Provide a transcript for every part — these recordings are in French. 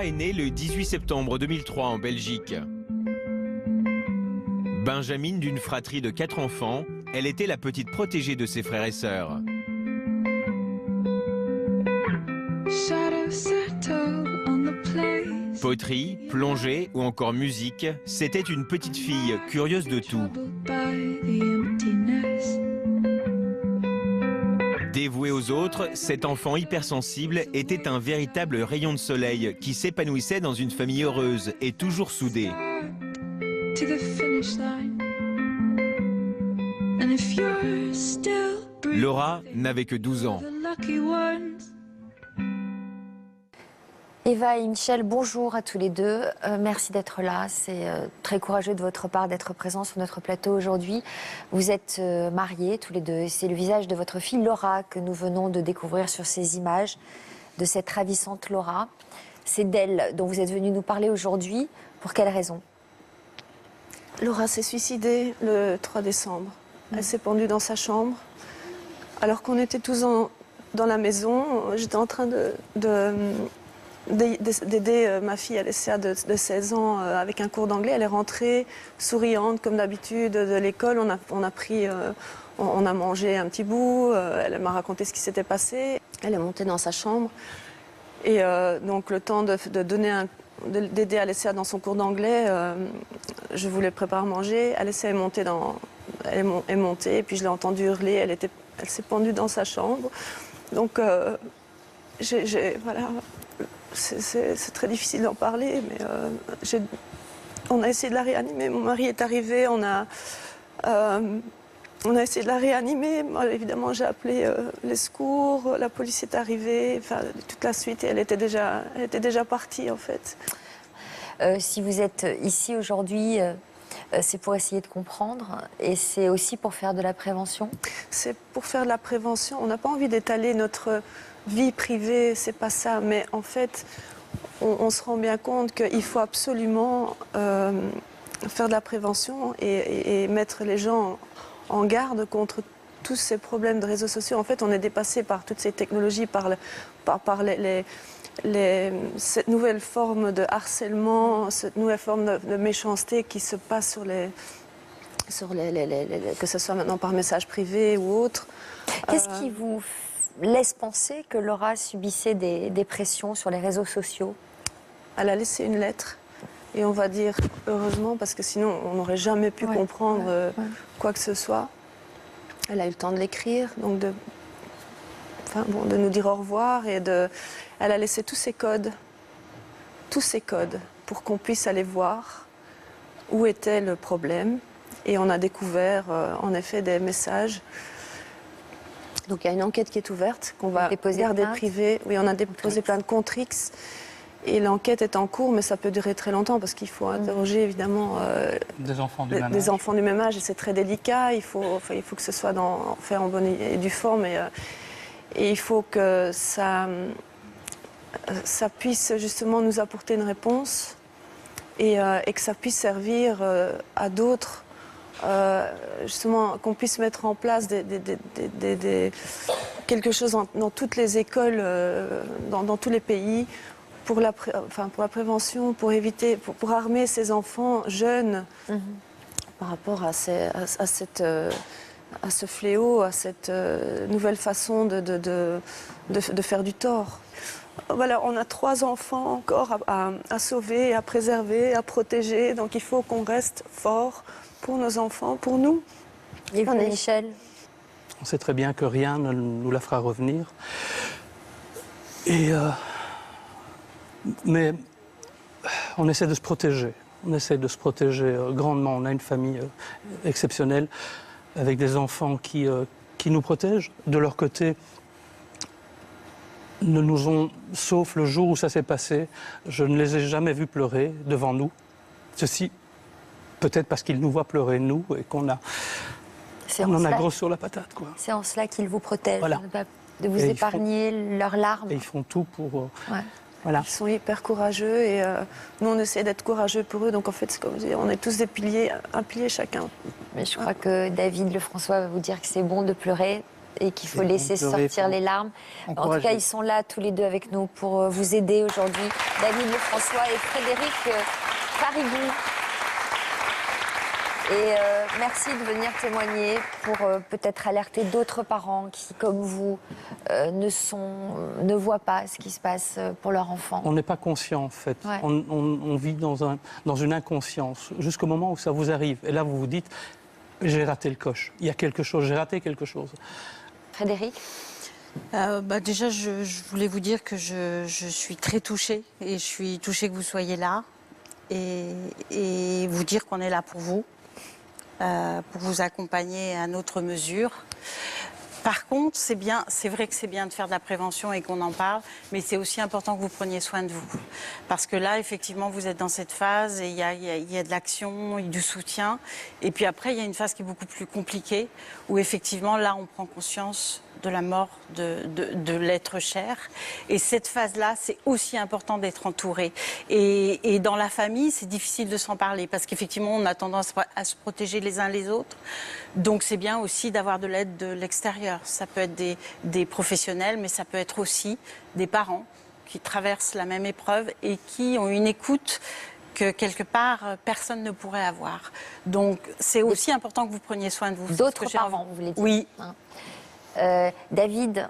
Laura est née le 18 septembre 2003 en Belgique. Benjamine d'une fratrie de 4 enfants, elle était la petite protégée de ses frères et sœurs. Poterie, plongée ou encore musique, c'était une petite fille curieuse de tout. Dévouée aux autres, cet enfant hypersensible était un véritable rayon de soleil qui s'épanouissait dans une famille heureuse et toujours soudée. Laura n'avait que 12 ans. Eva et Michel, bonjour à tous les deux. Merci d'être là. C'est très courageux de votre part d'être présent sur notre plateau aujourd'hui. Vous êtes mariés tous les deux et c'est le visage de votre fille Laura que nous venons de découvrir sur ces images, de cette ravissante Laura. C'est d'elle dont vous êtes venu nous parler aujourd'hui. Pour quelle raison? Laura s'est suicidée le 3 décembre. Elle s'est pendue dans sa chambre. Alors qu'on était tous dans la maison, j'étais en train d'aider ma fille Alessia de 16 ans avec un cours d'anglais. Elle est rentrée souriante comme d'habitude de l'école. On a mangé un petit bout. Elle m'a raconté ce qui s'était passé. Elle est montée dans sa chambre. Et donc le temps d'aider Alessia dans son cours d'anglais, je voulais préparer à manger. Alessia est montée et puis je l'ai entendue hurler. Elle s'est pendue dans sa chambre. Donc voilà. C'est très difficile d'en parler, mais on a essayé de la réanimer. Mon mari est arrivé, on a essayé de la réanimer. Moi, évidemment, j'ai appelé les secours, la police est arrivée, enfin, toute la suite, et elle était déjà partie, en fait. Si vous êtes ici aujourd'hui, c'est pour essayer de comprendre et c'est aussi pour faire de la prévention? C'est pour faire de la prévention. On n'a pas envie d'étaler notre vie privée, c'est pas ça. Mais en fait, on se rend bien compte qu'il faut absolument faire de la prévention et mettre les gens en garde contre tous ces problèmes de réseaux sociaux. En fait, on est dépassé par toutes ces technologies, par cette nouvelle forme de harcèlement, cette nouvelle forme de méchanceté qui se passe que ce soit maintenant par message privé ou autre. Qu'est-ce qui vous laisse penser que Laura subissait des pressions sur les réseaux sociaux? Elle a laissé une lettre. Et on va dire heureusement, parce que sinon on n'aurait jamais pu comprendre quoi que ce soit. Elle a eu le temps de l'écrire, donc de nous dire au revoir. Elle a laissé tous ses codes pour qu'on puisse aller voir où était le problème. Et on a découvert en effet des messages. Donc il y a une enquête qui est ouverte, qu'on va garder privée. Oui, on a déposé plainte contre X. Et l'enquête est en cours, mais ça peut durer très longtemps parce qu'il faut interroger évidemment des enfants du même âge. Et c'est très délicat. Il faut que ce soit fait en bonne et due forme. Et il faut que ça puisse justement nous apporter une réponse et que ça puisse servir à d'autres. Justement, qu'on puisse mettre en place quelque chose dans toutes les écoles, dans tous les pays, pour la prévention, pour éviter, pour armer ces enfants jeunes par rapport à ce fléau, à cette nouvelle façon de faire du tort. Voilà, on a 3 enfants encore à sauver, à préserver, à protéger, donc il faut qu'on reste fort pour nos enfants, pour nous. Et vous, Michel? On sait très bien que rien ne nous la fera revenir. Mais on essaie de se protéger. On essaie de se protéger grandement. On a une famille exceptionnelle avec des enfants qui nous protègent. De leur côté, sauf le jour où ça s'est passé, je ne les ai jamais vus pleurer devant nous. Ceci, peut-être parce qu'ils nous voient pleurer, nous, et qu'on en a gros sur la patate, quoi. C'est en cela qu'ils vous protègent, voilà. De vous épargner leurs larmes. Et ils font tout pour... Voilà. Ils sont hyper courageux et nous, on essaie d'être courageux pour eux. Donc, en fait, c'est comme on est tous des piliers, un pilier chacun. Mais je crois que David Lefrançois va vous dire que c'est bon de pleurer et qu'il faut laisser sortir les larmes. En tout cas, ils sont là tous les deux avec nous pour vous aider aujourd'hui. David Lefrançois et Frédéric Paribou. Et merci de venir témoigner pour peut-être alerter d'autres parents qui, comme vous, ne voient pas ce qui se passe pour leur enfant. On n'est pas conscient, en fait. Ouais. On vit dans une inconscience jusqu'au moment où ça vous arrive. Et là, vous vous dites, j'ai raté le coche. Il y a quelque chose, j'ai raté quelque chose. Frédéric ? Déjà, je voulais vous dire que je suis très touchée. Et je suis touchée que vous soyez là. Et vous dire qu'on est là pour vous. Pour vous accompagner à notre mesure. Par contre, c'est vrai que c'est bien de faire de la prévention et qu'on en parle, mais c'est aussi important que vous preniez soin de vous. Parce que là, effectivement, vous êtes dans cette phase et il y a de l'action, du soutien. Et puis après, il y a une phase qui est beaucoup plus compliquée, où effectivement, là, on prend conscience de la mort de l'être cher. Et cette phase-là, c'est aussi important d'être entouré. Et dans la famille, c'est difficile de s'en parler, parce qu'effectivement, on a tendance à se protéger les uns les autres. Donc c'est bien aussi d'avoir de l'aide de l'extérieur. Ça peut être des professionnels, mais ça peut être aussi des parents qui traversent la même épreuve et qui ont une écoute que quelque part personne ne pourrait avoir. Donc c'est aussi important que vous preniez soin de vous. D'autres parents, vous voulez dire? Oui. David?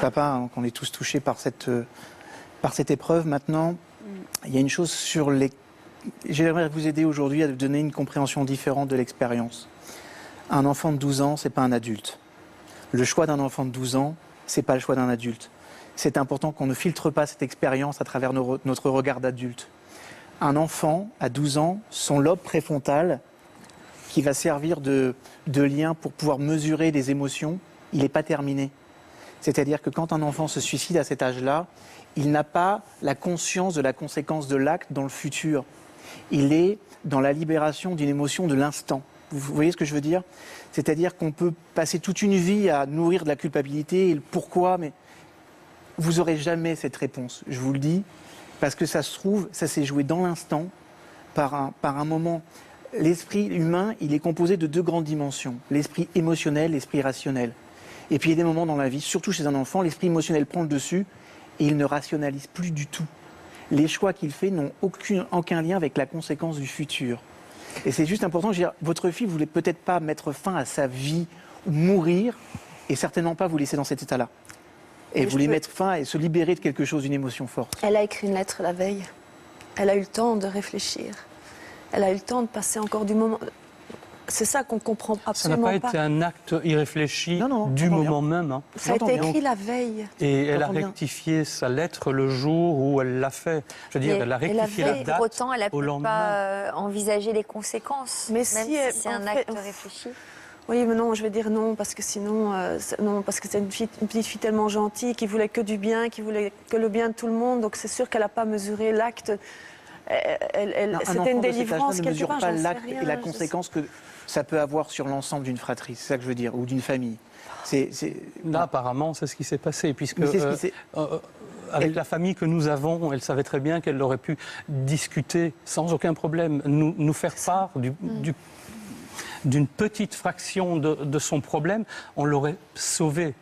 Papa, on est tous touchés par cette épreuve. Maintenant, il y a une chose sur les... J'aimerais vous aider aujourd'hui à donner une compréhension différente de l'expérience. Un enfant de 12 ans, ce n'est pas un adulte. Le choix d'un enfant de 12 ans, ce n'est pas le choix d'un adulte. C'est important qu'on ne filtre pas cette expérience à travers notre regard d'adulte. Un enfant, à 12 ans, son lobe préfrontal, qui va servir de lien pour pouvoir mesurer les émotions, il n'est pas terminé. C'est-à-dire que quand un enfant se suicide à cet âge-là, il n'a pas la conscience de la conséquence de l'acte dans le futur. Il est dans la libération d'une émotion de l'instant. Vous voyez ce que je veux dire? C'est-à-dire qu'on peut passer toute une vie à nourrir de la culpabilité et le pourquoi, mais vous n'aurez jamais cette réponse, je vous le dis, parce que ça se trouve, ça s'est joué dans l'instant, par un moment. L'esprit humain, il est composé de deux grandes dimensions, l'esprit émotionnel, l'esprit rationnel. Et puis il y a des moments dans la vie, surtout chez un enfant, l'esprit émotionnel prend le dessus et il ne rationalise plus du tout. Les choix qu'il fait n'ont aucun lien avec la conséquence du futur. Et c'est juste important, je veux dire, votre fille ne voulait peut-être pas mettre fin à sa vie ou mourir, et certainement pas vous laisser dans cet état-là. Et elle voulait mettre fin et se libérer de quelque chose, d'une émotion forte. Elle a écrit une lettre la veille. Elle a eu le temps de réfléchir. Elle a eu le temps de passer encore du moment. C'est ça qu'on comprend absolument pas. Ça n'a pas été un acte irréfléchi du moment même. Hein. Ça a été écrit la veille. Et elle a rectifié sa lettre le jour où elle l'a fait. Je veux dire, elle a rectifié la date. Pour autant, elle n'a pas envisagé les conséquences, mais même si c'est un acte réfléchi. Oui, mais non, je vais dire non, parce que sinon, non, parce que c'est une petite fille tellement gentille, qui voulait que du bien, qui voulait que le bien de tout le monde, donc c'est sûr qu'elle n'a pas mesuré l'acte. C'était une délivrance quelque part. Elle ne mesure pas l'acte et la conséquence que ça peut avoir sur l'ensemble d'une fratrie, c'est ça que je veux dire, ou d'une famille. Là, apparemment, c'est ce qui s'est passé, puisque avec la famille que nous avons, elle savait très bien qu'elle aurait pu discuter sans aucun problème, nous faire part d'une petite fraction de son problème, on l'aurait sauvé.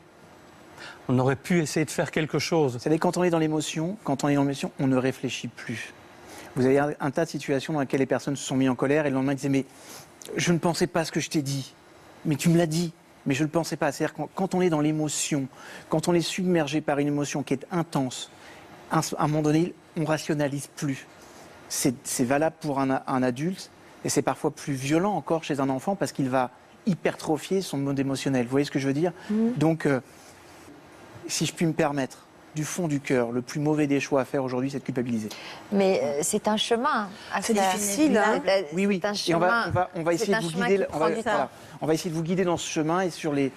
On aurait pu essayer de faire quelque chose. Vous savez, quand on est dans l'émotion, on ne réfléchit plus. Vous avez un tas de situations dans lesquelles les personnes se sont mises en colère et le lendemain disaient « mais je ne pensais pas ce que je t'ai dit, mais tu me l'as dit, mais je ne le pensais pas ». C'est-à-dire quand on est dans l'émotion, quand on est submergé par une émotion qui est intense, à un moment donné, on ne rationalise plus. C'est valable pour un adulte et c'est parfois plus violent encore chez un enfant parce qu'il va hypertrophier son mode émotionnel. Vous voyez ce que je veux dire? Donc, si je puis me permettre, du fond du cœur, le plus mauvais des choix à faire aujourd'hui, c'est de culpabiliser. Mais c'est un chemin. C'est difficile. Hein. Oui. Et on va essayer de vous guider. On va essayer de vous guider dans ce chemin et sur les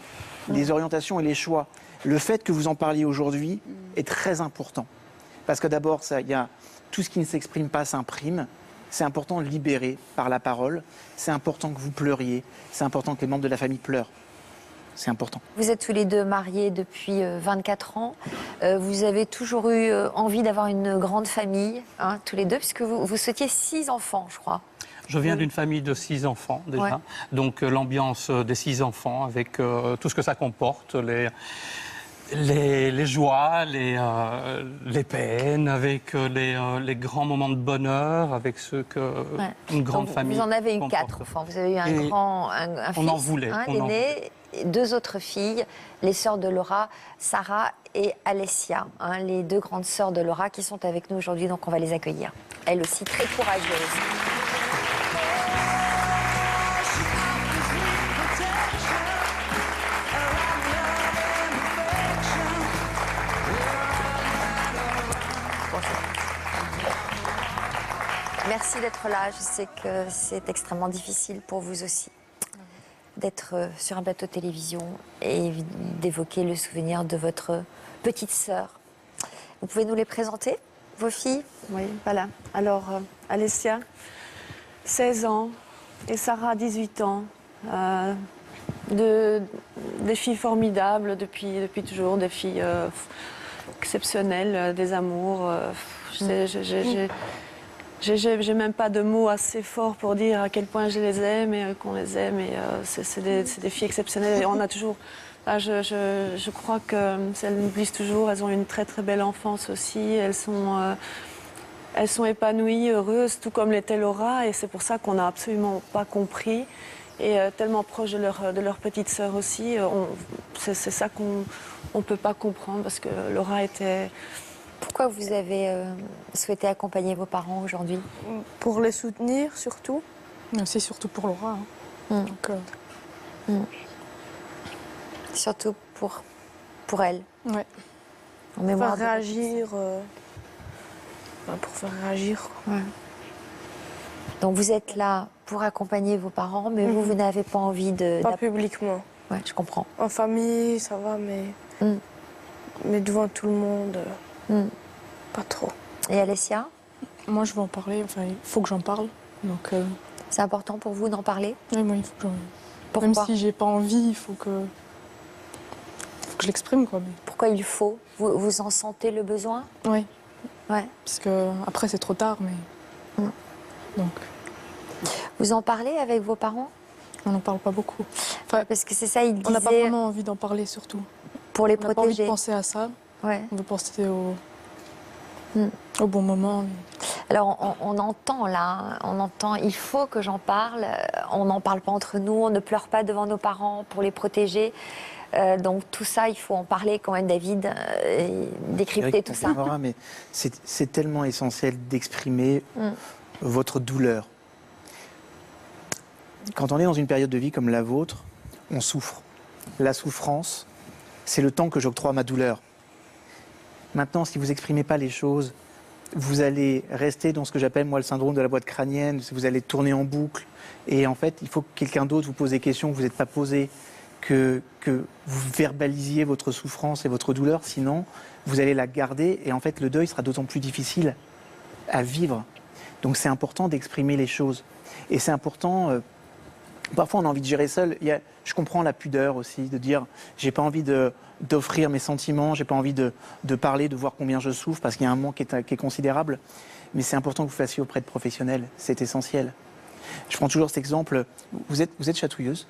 orientations et les choix. Le fait que vous en parliez aujourd'hui est très important. Parce que d'abord, il y a tout ce qui ne s'exprime pas s'imprime. C'est important de libérer par la parole. C'est important que vous pleuriez. C'est important que les membres de la famille pleurent. c'est important. Vous êtes tous les deux mariés depuis 24 ans. Vous avez toujours eu envie d'avoir une grande famille, hein, tous les deux, puisque vous souhaitiez 6 enfants, je crois. Je viens d'une famille de 6 enfants déjà, Ouais. donc l'ambiance des 6 enfants avec tout ce que ça comporte, les joies, les peines, avec les grands moments de bonheur, avec une grande Donc, famille. vous en avez eu comporte. 4 enfants. Vous avez eu un Et fils, on en voulait, hein, on en l'aîné, et 2 autres filles, les sœurs de Laura, Sarah et Alessia, hein, les 2 grandes sœurs de Laura qui sont avec nous aujourd'hui, donc on va les accueillir. Elles aussi très courageuses. Merci d'être là. Je sais que c'est extrêmement difficile pour vous aussi d'être sur un plateau de télévision et d'évoquer le souvenir de votre petite sœur. Vous pouvez nous les présenter, vos filles? Oui, voilà. Alors, Alessia, 16 ans, et Sarah, 18 ans. Des filles formidables depuis toujours, des filles exceptionnelles, des amours. J'ai même pas de mots assez forts pour dire à quel point je les aime et qu'on les aime. Et c'est des filles exceptionnelles. Et on a toujours. Là, je crois qu'elles nous disent toujours. Elles ont une très très belle enfance aussi. Elles sont épanouies, heureuses, tout comme l'était Laura. Et c'est pour ça qu'on n'a absolument pas compris. Et tellement proches de leur petite sœur aussi. C'est ça qu'on ne peut pas comprendre parce que Laura était. Pourquoi vous avez souhaité accompagner vos parents aujourd'hui? Pour les soutenir surtout, mais aussi surtout pour Laura. Hein. Donc, Surtout pour elle. ouais. En mémoire Faire de- réagir, pour faire réagir. Quoi. Ouais. Donc vous êtes là pour accompagner vos parents, mais vous n'avez pas envie de... Pas publiquement. Ouais, je comprends. En famille, ça va, mais devant tout le monde, pas trop. Et Alessia, Moi, je veux en parler. Enfin, il faut que j'en parle. Donc, c'est important pour vous d'en parler? oui, moi, il faut que j'en. Pourquoi? Même si j'ai pas envie, il faut que je l'exprime, quoi. Pourquoi il faut? Vous en sentez le besoin? Oui, Ouais. parce que après c'est trop tard, mais donc Vous en parlez avec vos parents? on n'en parle pas beaucoup. Enfin, Parce que c'est ça, ils on n'a pas disaient vraiment envie d'en parler, surtout. pour les On n'a pas envie de protéger. penser à ça. Ouais. On veut penser au bon moment. Alors on entend là, on entend, il faut que j'en parle, on n'en parle pas entre nous, on ne pleure pas devant nos parents pour les protéger. Donc tout ça, il faut en parler quand même, David, et décrypter Eric tout ça. confirmera, mais c'est tellement essentiel d'exprimer votre douleur. Quand on est dans une période de vie comme la vôtre, on souffre. La souffrance, c'est le temps que j'octroie à ma douleur. Maintenant, si vous n'exprimez pas les choses, vous allez rester dans ce que j'appelle moi le syndrome de la boîte crânienne, vous allez tourner en boucle. Et en fait, il faut que quelqu'un d'autre vous pose des questions que vous n'êtes pas posées, que vous verbalisiez votre souffrance et votre douleur, sinon vous allez la garder et en fait le deuil sera d'autant plus difficile à vivre. Donc c'est important d'exprimer les choses. Et c'est important, parfois on a envie de gérer seul. Je comprends la pudeur aussi, de dire j'ai pas envie d'offrir mes sentiments, j'ai pas envie de parler, de voir combien je souffre, parce qu'il y a un manque qui est considérable. Mais c'est important que vous fassiez auprès de professionnels, c'est essentiel. Je prends toujours cet exemple, vous êtes chatouilleuse?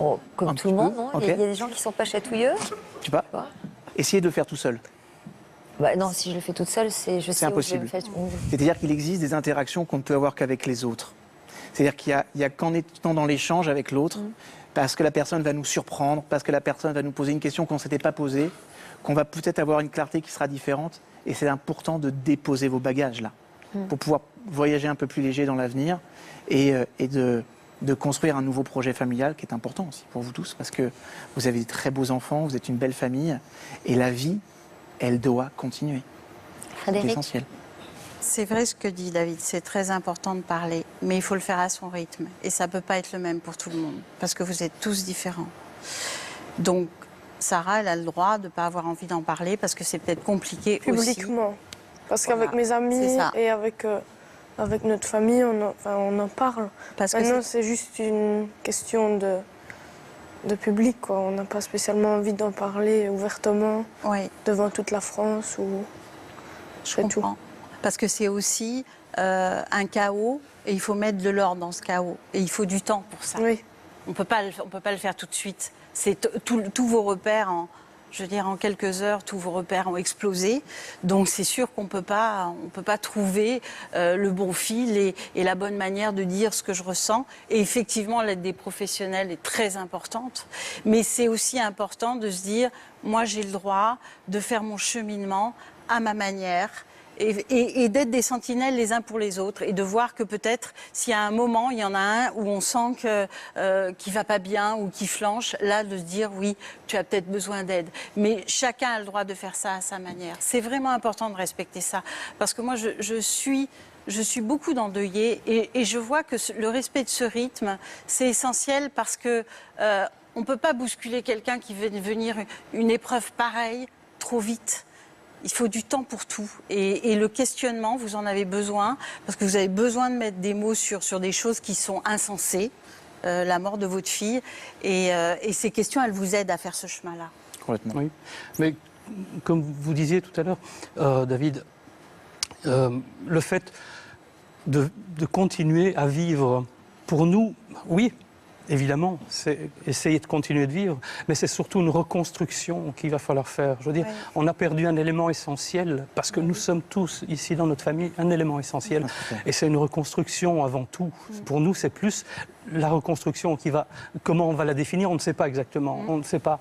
Oh, comme Un tout petit le monde, peu, non? ok. Il y a des gens qui ne sont pas chatouilleux. Je sais pas. Quoi? Essayez de le faire tout seul. Bah, non, si je le fais toute seule, je sais où je vais impossible. me faire- C'est-à-dire qu'il existe des interactions qu'on ne peut avoir qu'avec les autres. C'est-à-dire qu'il y a qu'en étant dans l'échange avec l'autre, parce que la personne va nous surprendre, parce que la personne va nous poser une question qu'on ne s'était pas posée, qu'on va peut-être avoir une clarté qui sera différente. Et c'est important de déposer vos bagages là, pour pouvoir voyager un peu plus léger dans l'avenir et de construire un nouveau projet familial qui est important aussi pour vous tous, parce que vous avez de très beaux enfants, vous êtes une belle famille, et la vie, elle doit continuer. C'est Frédéric, essentiel. C'est vrai ce que dit David, c'est très important de parler, mais il faut le faire à son rythme. Et ça ne peut pas être le même pour tout le monde, parce que vous êtes tous différents. Donc, Sarah, elle a le droit de ne pas avoir envie d'en parler, parce que c'est peut-être compliqué aussi. Publiquement. Parce Voilà, qu'avec mes amis c'est ça. et avec notre famille, on en parle. Parce que Maintenant, c'est juste une question de public, quoi. On n'a pas spécialement envie d'en parler ouvertement devant toute la France ou je comprends. Parce que c'est aussi un chaos et il faut mettre de l'ordre dans ce chaos et il faut du temps pour ça. Oui. On peut pas le faire tout de suite. C'est tous vos repères en quelques heures, tous vos repères ont explosé. Donc c'est sûr qu'on peut pas trouver le bon fil et la bonne manière de dire ce que je ressens. Et effectivement, l'aide des professionnels est très importante. Mais c'est aussi important de se dire, moi j'ai le droit de faire mon cheminement à ma manière. Et d'être des sentinelles les uns pour les autres et de voir que peut-être s'il y a un moment, il y en a un où on sent qu'il va pas bien ou qu'il flanche, là de se dire oui, tu as peut-être besoin d'aide. Mais chacun a le droit de faire ça à sa manière. C'est vraiment important de respecter ça parce que moi je suis beaucoup d'endeuillée et je vois que le respect de ce rythme, c'est essentiel parce que on peut pas bousculer quelqu'un qui veut venir une épreuve pareille trop vite. Il faut du temps pour tout. Et le questionnement, vous en avez besoin, parce que vous avez besoin de mettre des mots sur des choses qui sont insensées, la mort de votre fille. Et ces questions, elles vous aident à faire ce chemin-là. Complètement. Oui. Mais comme vous disiez tout à l'heure, David, le fait de continuer à vivre, pour nous, oui, évidemment, c'est essayer de continuer de vivre, mais c'est surtout une reconstruction qu'il va falloir faire. Je veux dire, on a perdu un élément essentiel, parce que nous sommes tous, ici dans notre famille, un élément essentiel. Et c'est une reconstruction avant tout. Pour nous, c'est plus la reconstruction comment on va la définir, on ne sait pas exactement. On ne sait pas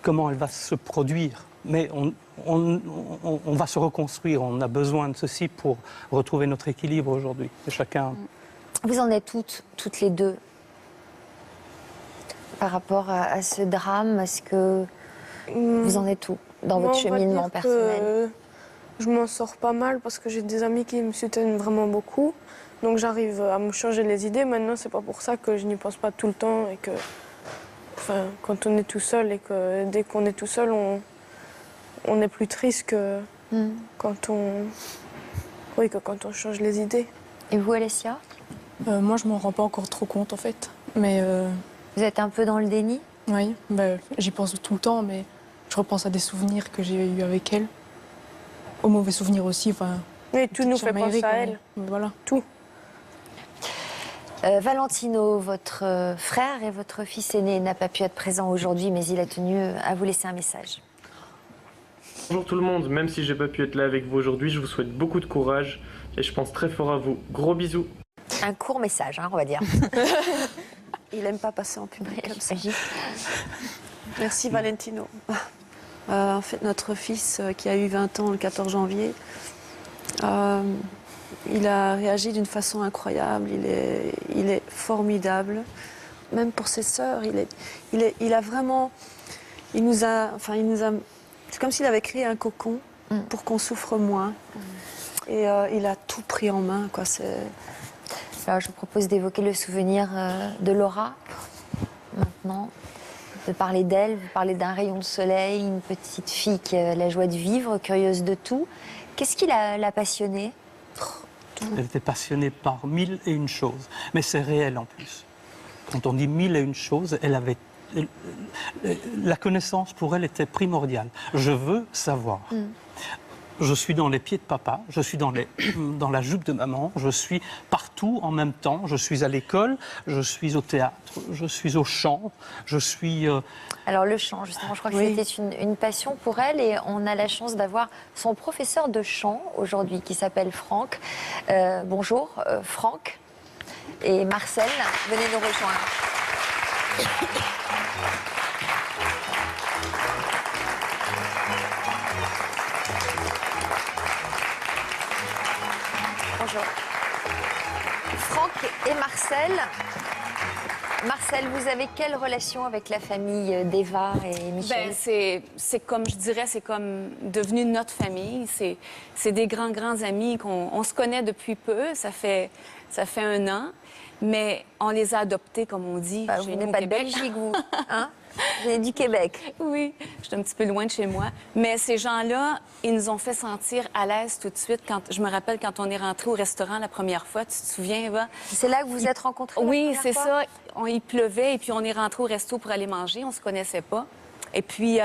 comment elle va se produire. Mais on va se reconstruire. On a besoin de ceci pour retrouver notre équilibre aujourd'hui. Et chacun... Vous en êtes toutes les deux par rapport à ce drame. Est-ce que vous en êtes où dans votre cheminement personnel? Je m'en sors pas mal parce que j'ai des amis qui me soutiennent vraiment beaucoup. Donc j'arrive à me changer les idées. Maintenant, c'est pas pour ça que je n'y pense pas tout le temps et que, enfin, quand on est tout seul et que dès qu'on est tout seul, on est plus triste que quand on change les idées. Et vous, Alessia? Moi, je m'en rends pas encore trop compte en fait. Mais vous êtes un peu dans le déni? Oui, j'y pense tout le temps, mais je repense à des souvenirs que j'ai eus avec elle. Aux mauvais souvenirs aussi. Oui, tout nous fait penser à elle. Voilà. Tout. Valentino, votre frère et votre fils aîné n'a pas pu être présent aujourd'hui, mais il a tenu à vous laisser un message. Bonjour tout le monde, même si j'ai pas pu être là avec vous aujourd'hui, je vous souhaite beaucoup de courage et je pense très fort à vous. Gros bisous. Un court message, on va dire. Il n'aime pas passer en public comme ça. Merci Valentino. En fait, notre fils qui a eu 20 ans le 14 janvier, il a réagi d'une façon incroyable. Il est formidable. Même pour ses sœurs, il a vraiment... Il nous a... C'est comme s'il avait créé un cocon pour qu'on souffre moins. Et il a tout pris en main, quoi. Alors, je vous propose d'évoquer le souvenir de Laura, maintenant, de parler d'elle, vous parlez d'un rayon de soleil, une petite fille qui a la joie de vivre, curieuse de tout. Qu'est-ce qui l'a passionnée? Elle était passionnée par 1001 choses, mais c'est réel en plus. Quand on dit 1001 choses, elle avait... La connaissance pour elle était primordiale. Je veux savoir. Je suis dans les pieds de papa, je suis dans la jupe de maman, je suis partout en même temps. Je suis à l'école, je suis au théâtre, je suis au chant, je suis... Alors le chant, justement, je crois que c'était une passion pour elle et on a la chance d'avoir son professeur de chant aujourd'hui qui s'appelle Franck. Bonjour Franck et Marcel, venez nous rejoindre. Bonjour. Franck et Marcel. Marcel, vous avez quelle relation avec la famille d'Eva et Michel? C'est comme, je dirais, c'est comme devenu notre famille. C'est des grands amis qu'on se connaît depuis peu. Ça fait 1 an. Mais on les a adoptés, comme on dit. Vous n'êtes pas de Belgique, vous, hein? Vous venez du Québec. Oui, je suis un petit peu loin de chez moi. Mais ces gens-là, ils nous ont fait sentir à l'aise tout de suite. Je me rappelle quand on est rentré au restaurant la première fois, tu te souviens, Eva? C'est là que vous vous êtes rencontrés? Oui, c'est ça. Il pleuvait et puis on est rentré au resto pour aller manger. On se connaissait pas. Et puis,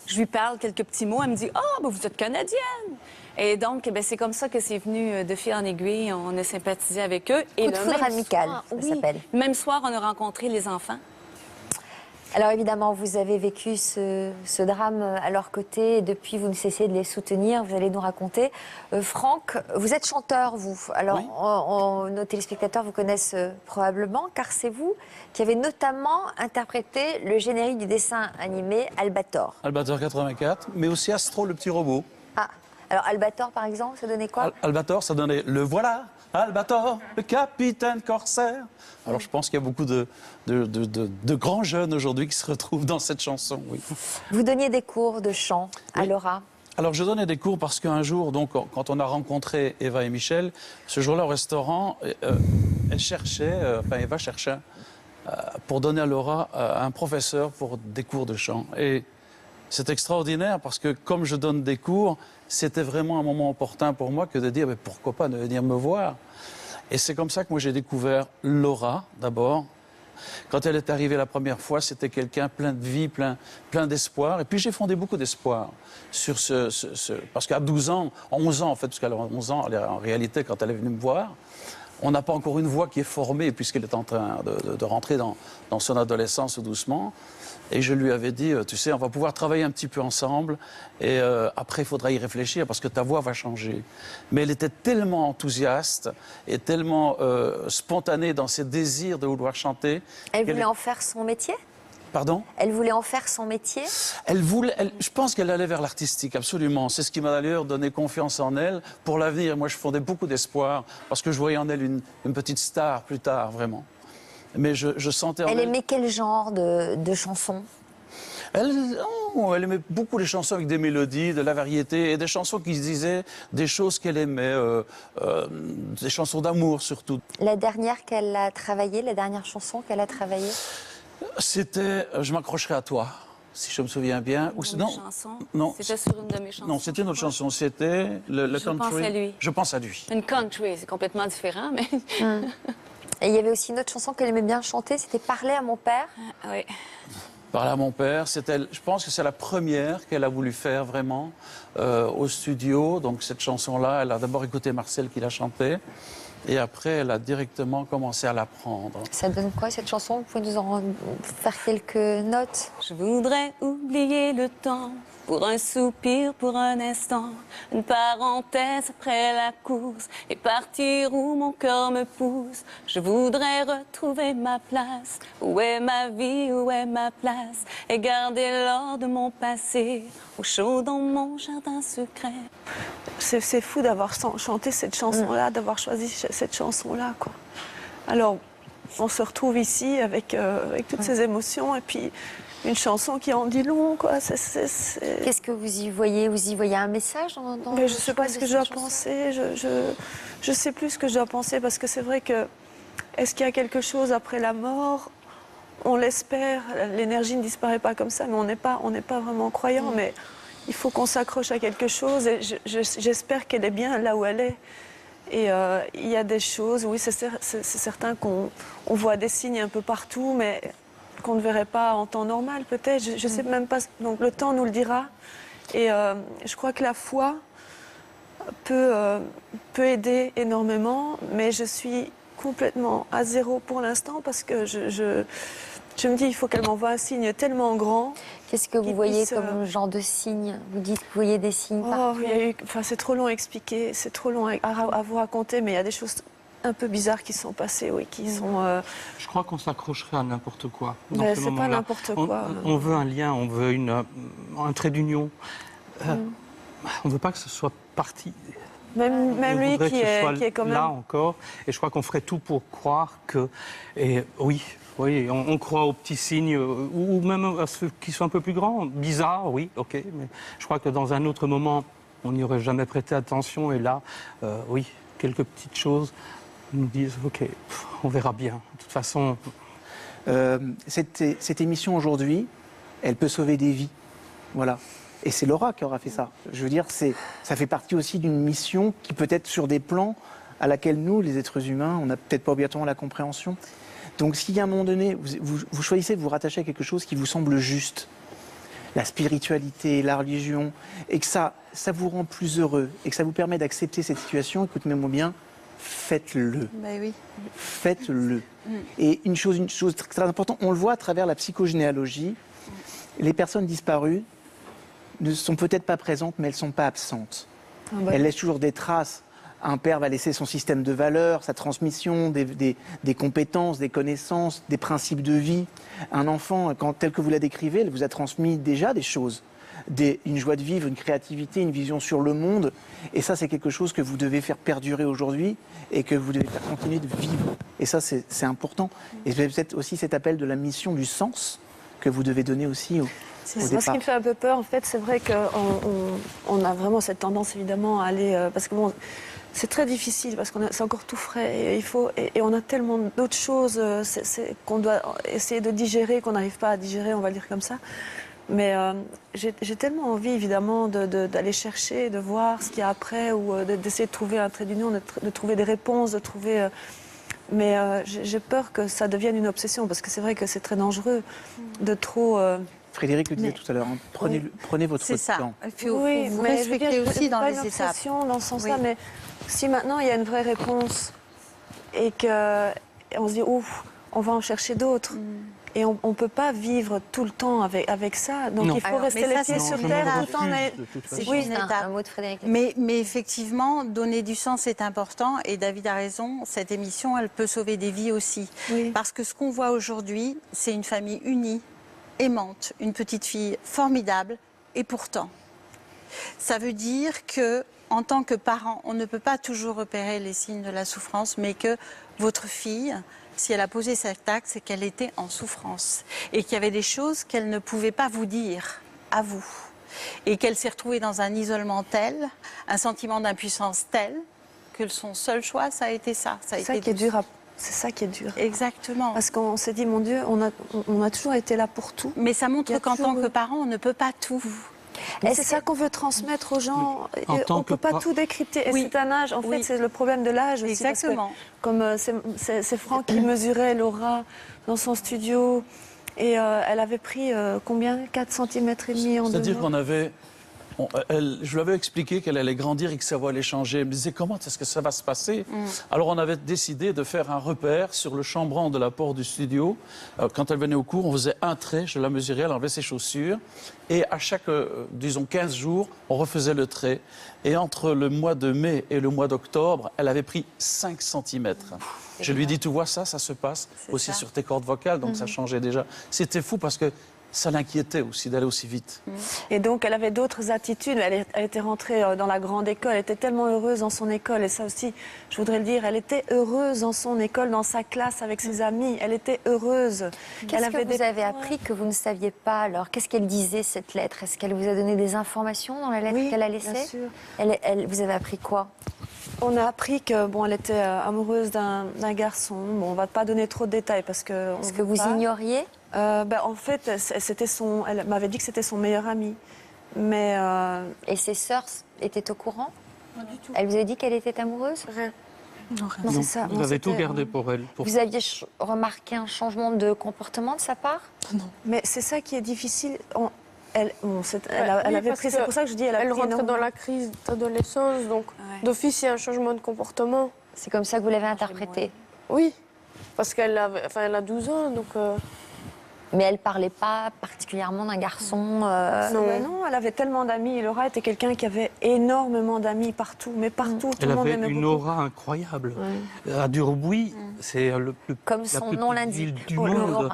je lui parle quelques petits mots. Elle me dit « Ah, ben, vous êtes canadienne! » Et donc, ben, c'est comme ça que c'est venu de fil en aiguille. On a sympathisé avec eux. Coup de foudre amical, ça s'appelle. Même soir, on a rencontré les enfants. Alors évidemment, vous avez vécu ce drame à leur côté et depuis, vous ne cessez de les soutenir. Vous allez nous raconter. Franck, vous êtes chanteur, vous. Alors, oui. Nos téléspectateurs vous connaissent probablement, car c'est vous qui avez notamment interprété le générique du dessin animé Albator. Albator 84, mais aussi Astro, le petit robot. Ah, alors Albator, par exemple, ça donnait quoi? Albator, ça donnait le voilà, Albator, le capitaine corsaire. Alors je pense qu'il y a beaucoup de grands jeunes aujourd'hui qui se retrouvent dans cette chanson, oui. Vous donniez des cours de chant à Laura. Alors je donnais des cours parce qu'un jour, donc, quand on a rencontré Eva et Michel, ce jour-là au restaurant, Eva cherchait pour donner à Laura un professeur pour des cours de chant. Et c'est extraordinaire parce que comme je donne des cours, c'était vraiment un moment opportun pour moi que de dire mais pourquoi pas de venir me voir. Et c'est comme ça que moi j'ai découvert Laura d'abord. Quand elle est arrivée la première fois, c'était quelqu'un plein de vie, plein d'espoir. Et puis j'ai fondé beaucoup d'espoir sur parce qu'à 12 ans, 11 ans en fait, parce qu'elle a 11 ans, en réalité quand elle est venue me voir, on n'a pas encore une voix qui est formée puisqu'elle est en train de rentrer dans son adolescence doucement. Et je lui avais dit, tu sais, on va pouvoir travailler un petit peu ensemble et après, il faudra y réfléchir parce que ta voix va changer. Mais elle était tellement enthousiaste et tellement spontanée dans ses désirs de vouloir chanter. Elle voulait en faire son métier? Pardon? Elle voulait en faire son métier? Je pense qu'elle allait vers l'artistique, absolument. C'est ce qui m'a d'ailleurs donné confiance en elle pour l'avenir. Moi, je fondais beaucoup d'espoir parce que je voyais en elle une petite star plus tard, vraiment. Mais je sentais en elle... Elle aimait quel genre de chansons? Elle aimait beaucoup les chansons avec des mélodies, de la variété, et des chansons qui disaient des choses qu'elle aimait, des chansons d'amour surtout. La dernière qu'elle a travaillée, la dernière chanson qu'elle a travaillée? C'était « Je m'accrocherai à toi », si je me souviens bien. Non, c'était sur une de mes chansons. Non, c'était une autre chanson, c'était le country. Je pense à lui. Je pense à lui. Une country, c'est complètement différent, mais... Et il y avait aussi une autre chanson qu'elle aimait bien chanter, c'était « Parler à mon père ». Oui. Parler à mon père, je pense que c'est la première qu'elle a voulu faire vraiment au studio. Donc cette chanson-là, elle a d'abord écouté Marcel qui la chantait. Et après, elle a directement commencé à l'apprendre. Ça donne quoi, cette chanson? Vous pouvez nous en faire quelques notes? Je voudrais oublier le temps, pour un soupir, pour un instant, une parenthèse après la course, et partir où mon cœur me pousse. Je voudrais retrouver ma place. Où est ma vie, où est ma place? Et garder l'or de mon passé, au chaud dans mon jardin secret. C'est fou d'avoir chanté cette chanson-là, d'avoir choisi cette chanson-là, quoi. Alors, on se retrouve ici avec toutes ces émotions et puis une chanson qui en dit long, quoi. Qu'est-ce que vous y voyez? Vous y voyez un message dans Mais je ne sais pas ce que je dois penser. Je sais plus ce que je dois penser parce que c'est vrai que est-ce qu'il y a quelque chose après la mort? On l'espère. L'énergie ne disparaît pas comme ça, mais on n'est pas vraiment croyant. Mais il faut qu'on s'accroche à quelque chose et j'espère qu'elle est bien là où elle est. Et il y a des choses, oui, c'est certain qu'on voit des signes un peu partout, mais qu'on ne verrait pas en temps normal peut-être. Je ne sais même pas, donc le temps nous le dira. Et je crois que la foi peut aider énormément, mais je suis complètement à zéro pour l'instant parce que je me dis il faut qu'elle m'envoie un signe tellement grand. Qu'est-ce que vous voyez comme genre de signe? Vous dites que vous voyez des signes partout. C'est trop long à expliquer, c'est trop long à vous raconter, mais il y a des choses un peu bizarres qui sont passées, oui, qui sont... Je crois qu'on s'accrocherait à n'importe quoi. C'est pas n'importe quoi. On veut un lien, on veut un trait d'union. On ne veut pas que ce soit parti. Même lui qui est quand même... là encore. Et je crois qu'on ferait tout pour croire que... Et oui, on croit aux petits signes, ou même à ceux qui sont un peu plus grands. Bizarre, oui, ok. Mais je crois que dans un autre moment, on n'y aurait jamais prêté attention. Et là, oui, quelques petites choses nous disent, ok, on verra bien. De toute façon... Cette émission aujourd'hui, elle peut sauver des vies. Voilà. Et c'est Laura qui aura fait ça. Je veux dire, ça fait partie aussi d'une mission qui peut être sur des plans à laquelle nous, les êtres humains, on n'a peut-être pas obligatoirement la compréhension. Donc s'il y a un moment donné, vous choisissez de vous rattacher à quelque chose qui vous semble juste, la spiritualité, la religion, et que ça vous rend plus heureux, et que ça vous permet d'accepter cette situation, écoutez-moi bien, faites-le. Ben oui. Faites-le. Et une chose très importante, on le voit à travers la psychogénéalogie, les personnes disparues ne sont peut-être pas présentes, mais elles ne sont pas absentes. Elles laissent toujours des traces. Un père va laisser son système de valeurs, sa transmission, des compétences, des connaissances, des principes de vie. Un enfant, tel que vous la décrivez, elle vous a transmis déjà des choses. Une joie de vivre, une créativité, une vision sur le monde. Et ça, c'est quelque chose que vous devez faire perdurer aujourd'hui et que vous devez faire continuer de vivre. Et ça, c'est important. Et peut-être aussi cet appel de la mission du sens que vous devez donner aussi au Moi, ce qui me fait un peu peur, en fait, c'est vrai qu'on a vraiment cette tendance, évidemment, à aller... parce que bon, c'est très difficile, parce que c'est encore tout frais. Et on a tellement d'autres choses qu'on doit essayer de digérer, qu'on n'arrive pas à digérer, on va le dire comme ça. Mais j'ai tellement envie, évidemment, d'aller chercher, de voir ce qu'il y a après, ou d'essayer de trouver un trait d'union, de trouver des réponses, de trouver... Mais j'ai peur que ça devienne une obsession, parce que c'est vrai que c'est très dangereux de trop... Frédéric le disait tout à l'heure, hein, prenez votre temps. C'est ça. Il faut Oui, vous mais respecter aussi dans les étapes. Dans ce sens-là, mais si maintenant il y a une vraie réponse et qu'on se dit, ouf, on va en chercher d'autres. Et on ne peut pas vivre tout le temps avec ça. Donc il faut rester les pieds sur terre tout le temps. C'est juste un mot de Frédéric. Mais effectivement, donner du sens est important. Et David a raison, cette émission, elle peut sauver des vies aussi. Oui. Parce que ce qu'on voit aujourd'hui, c'est une famille unie, aimante, une petite fille formidable. Et pourtant, ça veut dire que, en tant que parent, on ne peut pas toujours repérer les signes de la souffrance, mais que votre fille... Si elle a posé cet acte, c'est qu'elle était en souffrance et qu'il y avait des choses qu'elle ne pouvait pas vous dire à vous et qu'elle s'est retrouvée dans un isolement tel, un sentiment d'impuissance tel que son seul choix, ça a été ça. C'est ça qui est dur. C'est ça qui est dur. Exactement. Parce qu'on s'est dit, mon Dieu, on a toujours été là pour tout. Mais ça montre qu'en tant que parent, on ne peut pas tout. C'est ça qu'on veut transmettre aux gens. On ne peut pas tout décrypter. Et c'est un âge, en fait, c'est le problème de l'âge aussi. Exactement. Comme c'est Franck qui mesurait Laura dans son studio. Et elle avait pris combien 4,5 cm en 2 mois. C'est-à-dire qu'on avait... je lui avais expliqué qu'elle allait grandir et que sa voix allait changer. Elle me disait, comment est-ce que ça va se passer? Alors on avait décidé de faire un repère sur le chambranle de la porte du studio. Quand elle venait au cours, on faisait un trait, je la mesurais, elle enlevait ses chaussures. Et à chaque, disons, 15 jours, on refaisait le trait. Et entre le mois de mai et le mois d'octobre, elle avait pris 5 cm. Je lui ai dit, tu vois ça se passe aussi sur tes cordes vocales, donc ça changeait déjà. C'était fou parce que ça l'inquiétait aussi d'aller aussi vite. Et donc, elle avait d'autres attitudes. Elle était rentrée dans la grande école. Elle était tellement heureuse dans son école. Et ça aussi, je voudrais le dire, elle était heureuse dans son école, dans sa classe, avec ses amis. Elle était heureuse. Qu'est-ce que vous avez appris que vous ne saviez pas alors? Qu'est-ce qu'elle disait, cette lettre? Est-ce qu'elle vous a donné des informations dans la lettre qu'elle a laissée? Bien sûr. Vous avez appris quoi? On a appris que elle était amoureuse d'un garçon. Bon, on ne va pas donner trop de détails parce que... Est-ce que vous ignoriez? En fait, elle m'avait dit que c'était son meilleur ami. Mais Et ses sœurs étaient au courant? Pas du tout. Elle vous a dit qu'elle était amoureuse? Rien. Non, Non, c'est ça. Vous avez tout gardé pour elle. Vous aviez remarqué un changement de comportement de sa part? Non. Mais c'est ça qui est difficile. Elle avait pris... C'est pour ça que je dis... Elle rentrait dans la crise d'adolescence, donc d'office, il y a un changement de comportement. C'est comme ça que vous l'avez interprété? Oui, parce qu'elle a 12 ans, donc... Mais elle ne parlait pas particulièrement d'un garçon Non, elle avait tellement d'amis. Laura était quelqu'un qui avait énormément d'amis partout, mais partout. Tout Elle le monde avait aimait une beaucoup. aura incroyable. À Durbuy, c'est Comme la son plus nom petite l'indique. ville du monde.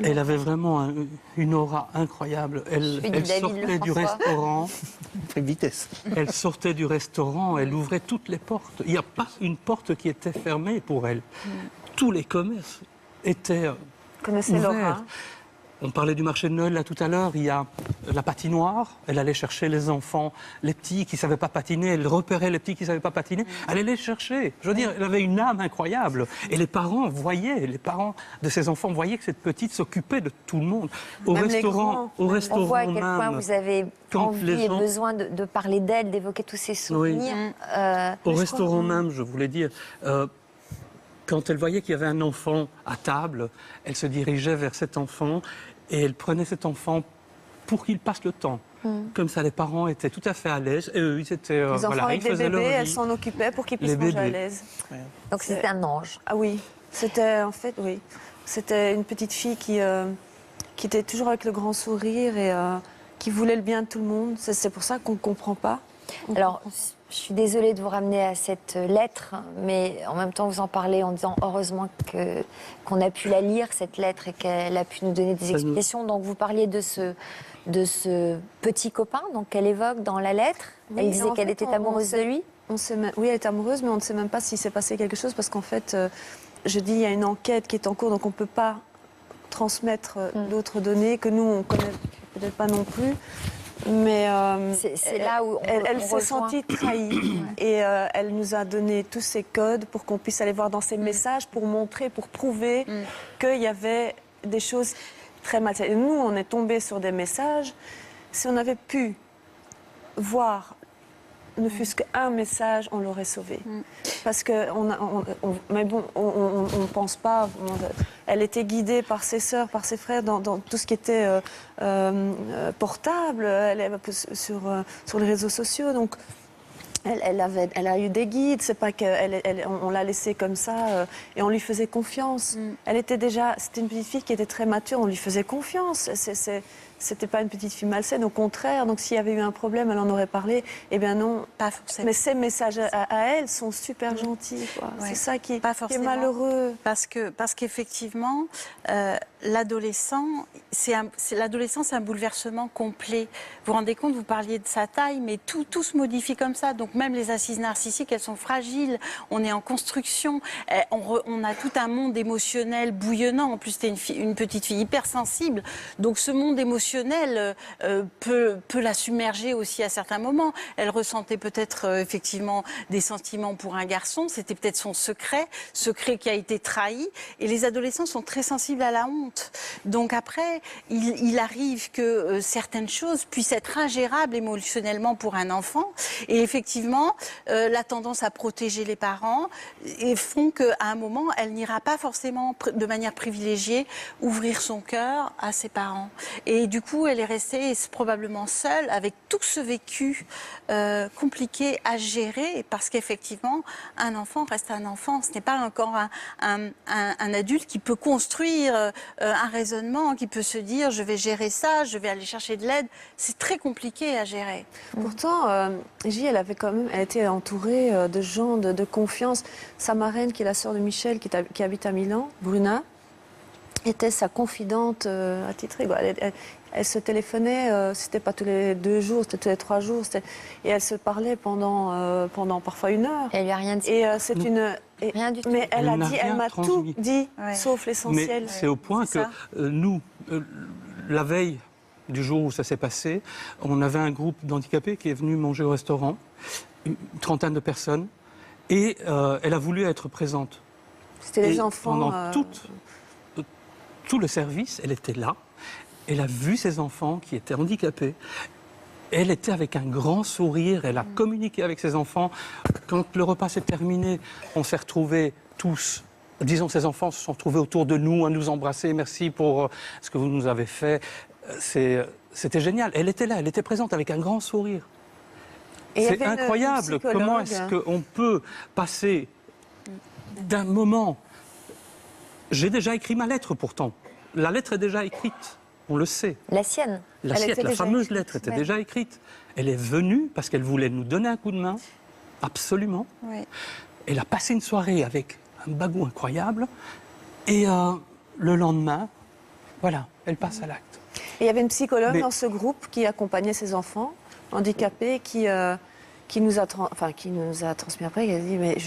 Elle avait vraiment une aura incroyable. Elle sortait du restaurant. Vitesse. Elle sortait du restaurant, elle ouvrait toutes les portes. Il n'y a pas une porte qui était fermée pour elle. Tous les commerces étaient Connaissez ouverts. Laura. On parlait du marché de Noël là tout à l'heure, il y a la patinoire, elle allait chercher les enfants, les petits qui ne savaient pas patiner, elle repérait les petits qui ne savaient pas patiner, elle allait les chercher. Je veux dire, elle avait une âme incroyable. Et les parents de ces enfants voyaient que cette petite s'occupait de tout le monde. Au restaurant On voit à quel même, point vous avez envie et besoin de parler d'elle, d'évoquer tous ces souvenirs. Oui. Au restaurant même, je voulais dire... quand elle voyait qu'il y avait un enfant à table, elle se dirigeait vers cet enfant et elle prenait cet enfant pour qu'il passe le temps. Comme ça, les parents étaient tout à fait à l'aise. Et eux, ils étaient... les enfants avec des bébés, elle s'en occupait pour qu'ils puissent manger à l'aise. Ouais. Donc c'était un ange. Ah oui, c'était en fait, oui. C'était une petite fille qui était toujours avec le grand sourire et qui voulait le bien de tout le monde. C'est pour ça qu'on ne comprend pas. Alors, je suis désolée de vous ramener à cette lettre, mais en même temps, vous en parlez en disant heureusement qu'on a pu la lire, cette lettre, et qu'elle a pu nous donner des explications. Donc, vous parliez de ce petit copain qu'elle évoque dans la lettre. Oui, elle disait qu'elle était amoureuse de lui. Oui, elle est amoureuse, mais on ne sait même pas s'il s'est passé quelque chose, parce qu'en fait, je dis, il y a une enquête qui est en cours, donc on ne peut pas transmettre d'autres données que nous, on ne connaît peut-être pas non plus. Mais c'est là où elle s'est sentie trahie et elle nous a donné tous ses codes pour qu'on puisse aller voir dans ses messages, pour montrer, pour prouver qu'il y avait des choses très mal. Et nous, on est tombés sur des messages. Si on avait pu voir ne fût-ce qu'un message, on l'aurait sauvée. Parce que mais bon, on ne pense pas. Elle était guidée par ses sœurs, par ses frères dans tout ce qui était portable, sur les réseaux sociaux. Donc, elle a eu des guides. C'est pas qu'on l'a laissée comme ça et on lui faisait confiance. C'était une petite fille qui était très mature. On lui faisait confiance. C'était pas une petite fille malsaine, au contraire. Donc s'il y avait eu un problème, elle en aurait parlé. Eh bien non, pas forcément. Mais ces messages à elle sont super gentils. Ouais. C'est ça qui est malheureux. Parce qu'effectivement, l'adolescent, c'est un bouleversement complet. Vous vous rendez compte, vous parliez de sa taille, mais tout se modifie comme ça. Donc même les assises narcissiques, elles sont fragiles. On est en construction. On a tout un monde émotionnel bouillonnant. En plus, c'était une petite fille hypersensible. Donc ce monde émotionnel peut la submerger aussi à certains moments. Elle ressentait peut-être effectivement des sentiments pour un garçon. C'était peut-être son secret qui a été trahi. Et les adolescents sont très sensibles à la honte. Donc après, il arrive que certaines choses puissent être ingérables émotionnellement pour un enfant. Et effectivement, la tendance à protéger les parents font qu'à un moment, elle n'ira pas forcément de manière privilégiée ouvrir son cœur à ses parents. Et du coup, elle est restée probablement seule avec tout ce vécu compliqué à gérer, parce qu'effectivement, un enfant reste un enfant. Ce n'est pas encore un adulte qui peut construire un raisonnement, qui peut se dire je vais gérer ça, je vais aller chercher de l'aide. C'est très compliqué à gérer. Pourtant, J, elle était entourée de gens de confiance. Sa marraine, qui est la sœur de Michel, qui habite à Milan, Bruna, était sa confidente attitrée. Elle se téléphonait, c'était pas tous les 2 jours, c'était tous les 3 jours, et elle se parlait pendant parfois 1 heure. Elle lui a rien dit. Et rien du tout. Mais elle m'a tout dit, sauf l'essentiel. Mais c'est au point que nous, la veille du jour où ça s'est passé, on avait un groupe d'handicapés qui est venu manger au restaurant, une trentaine de personnes, et elle a voulu être présente. C'était les enfants. Pendant tout le service, elle était là. Elle a vu ses enfants qui étaient handicapés. Elle était avec un grand sourire. Elle a communiqué avec ses enfants. Quand le repas s'est terminé, on s'est retrouvés tous. Disons, ses enfants se sont retrouvés autour de nous, à nous embrasser. Merci pour ce que vous nous avez fait. C'était génial. Elle était là, elle était présente avec un grand sourire. C'est incroyable comment est-ce qu'on peut passer d'un moment... J'ai déjà écrit ma lettre pourtant. La lettre est déjà écrite, on le sait. La sienne. La fameuse lettre était déjà écrite. Elle est venue parce qu'elle voulait nous donner un coup de main, absolument. Oui. Elle a passé une soirée avec un bagou incroyable. Et le lendemain, voilà, elle passe à l'acte. Et il y avait une psychologue dans ce groupe qui accompagnait ses enfants handicapés, qui nous a transmis après. Elle a dit, mais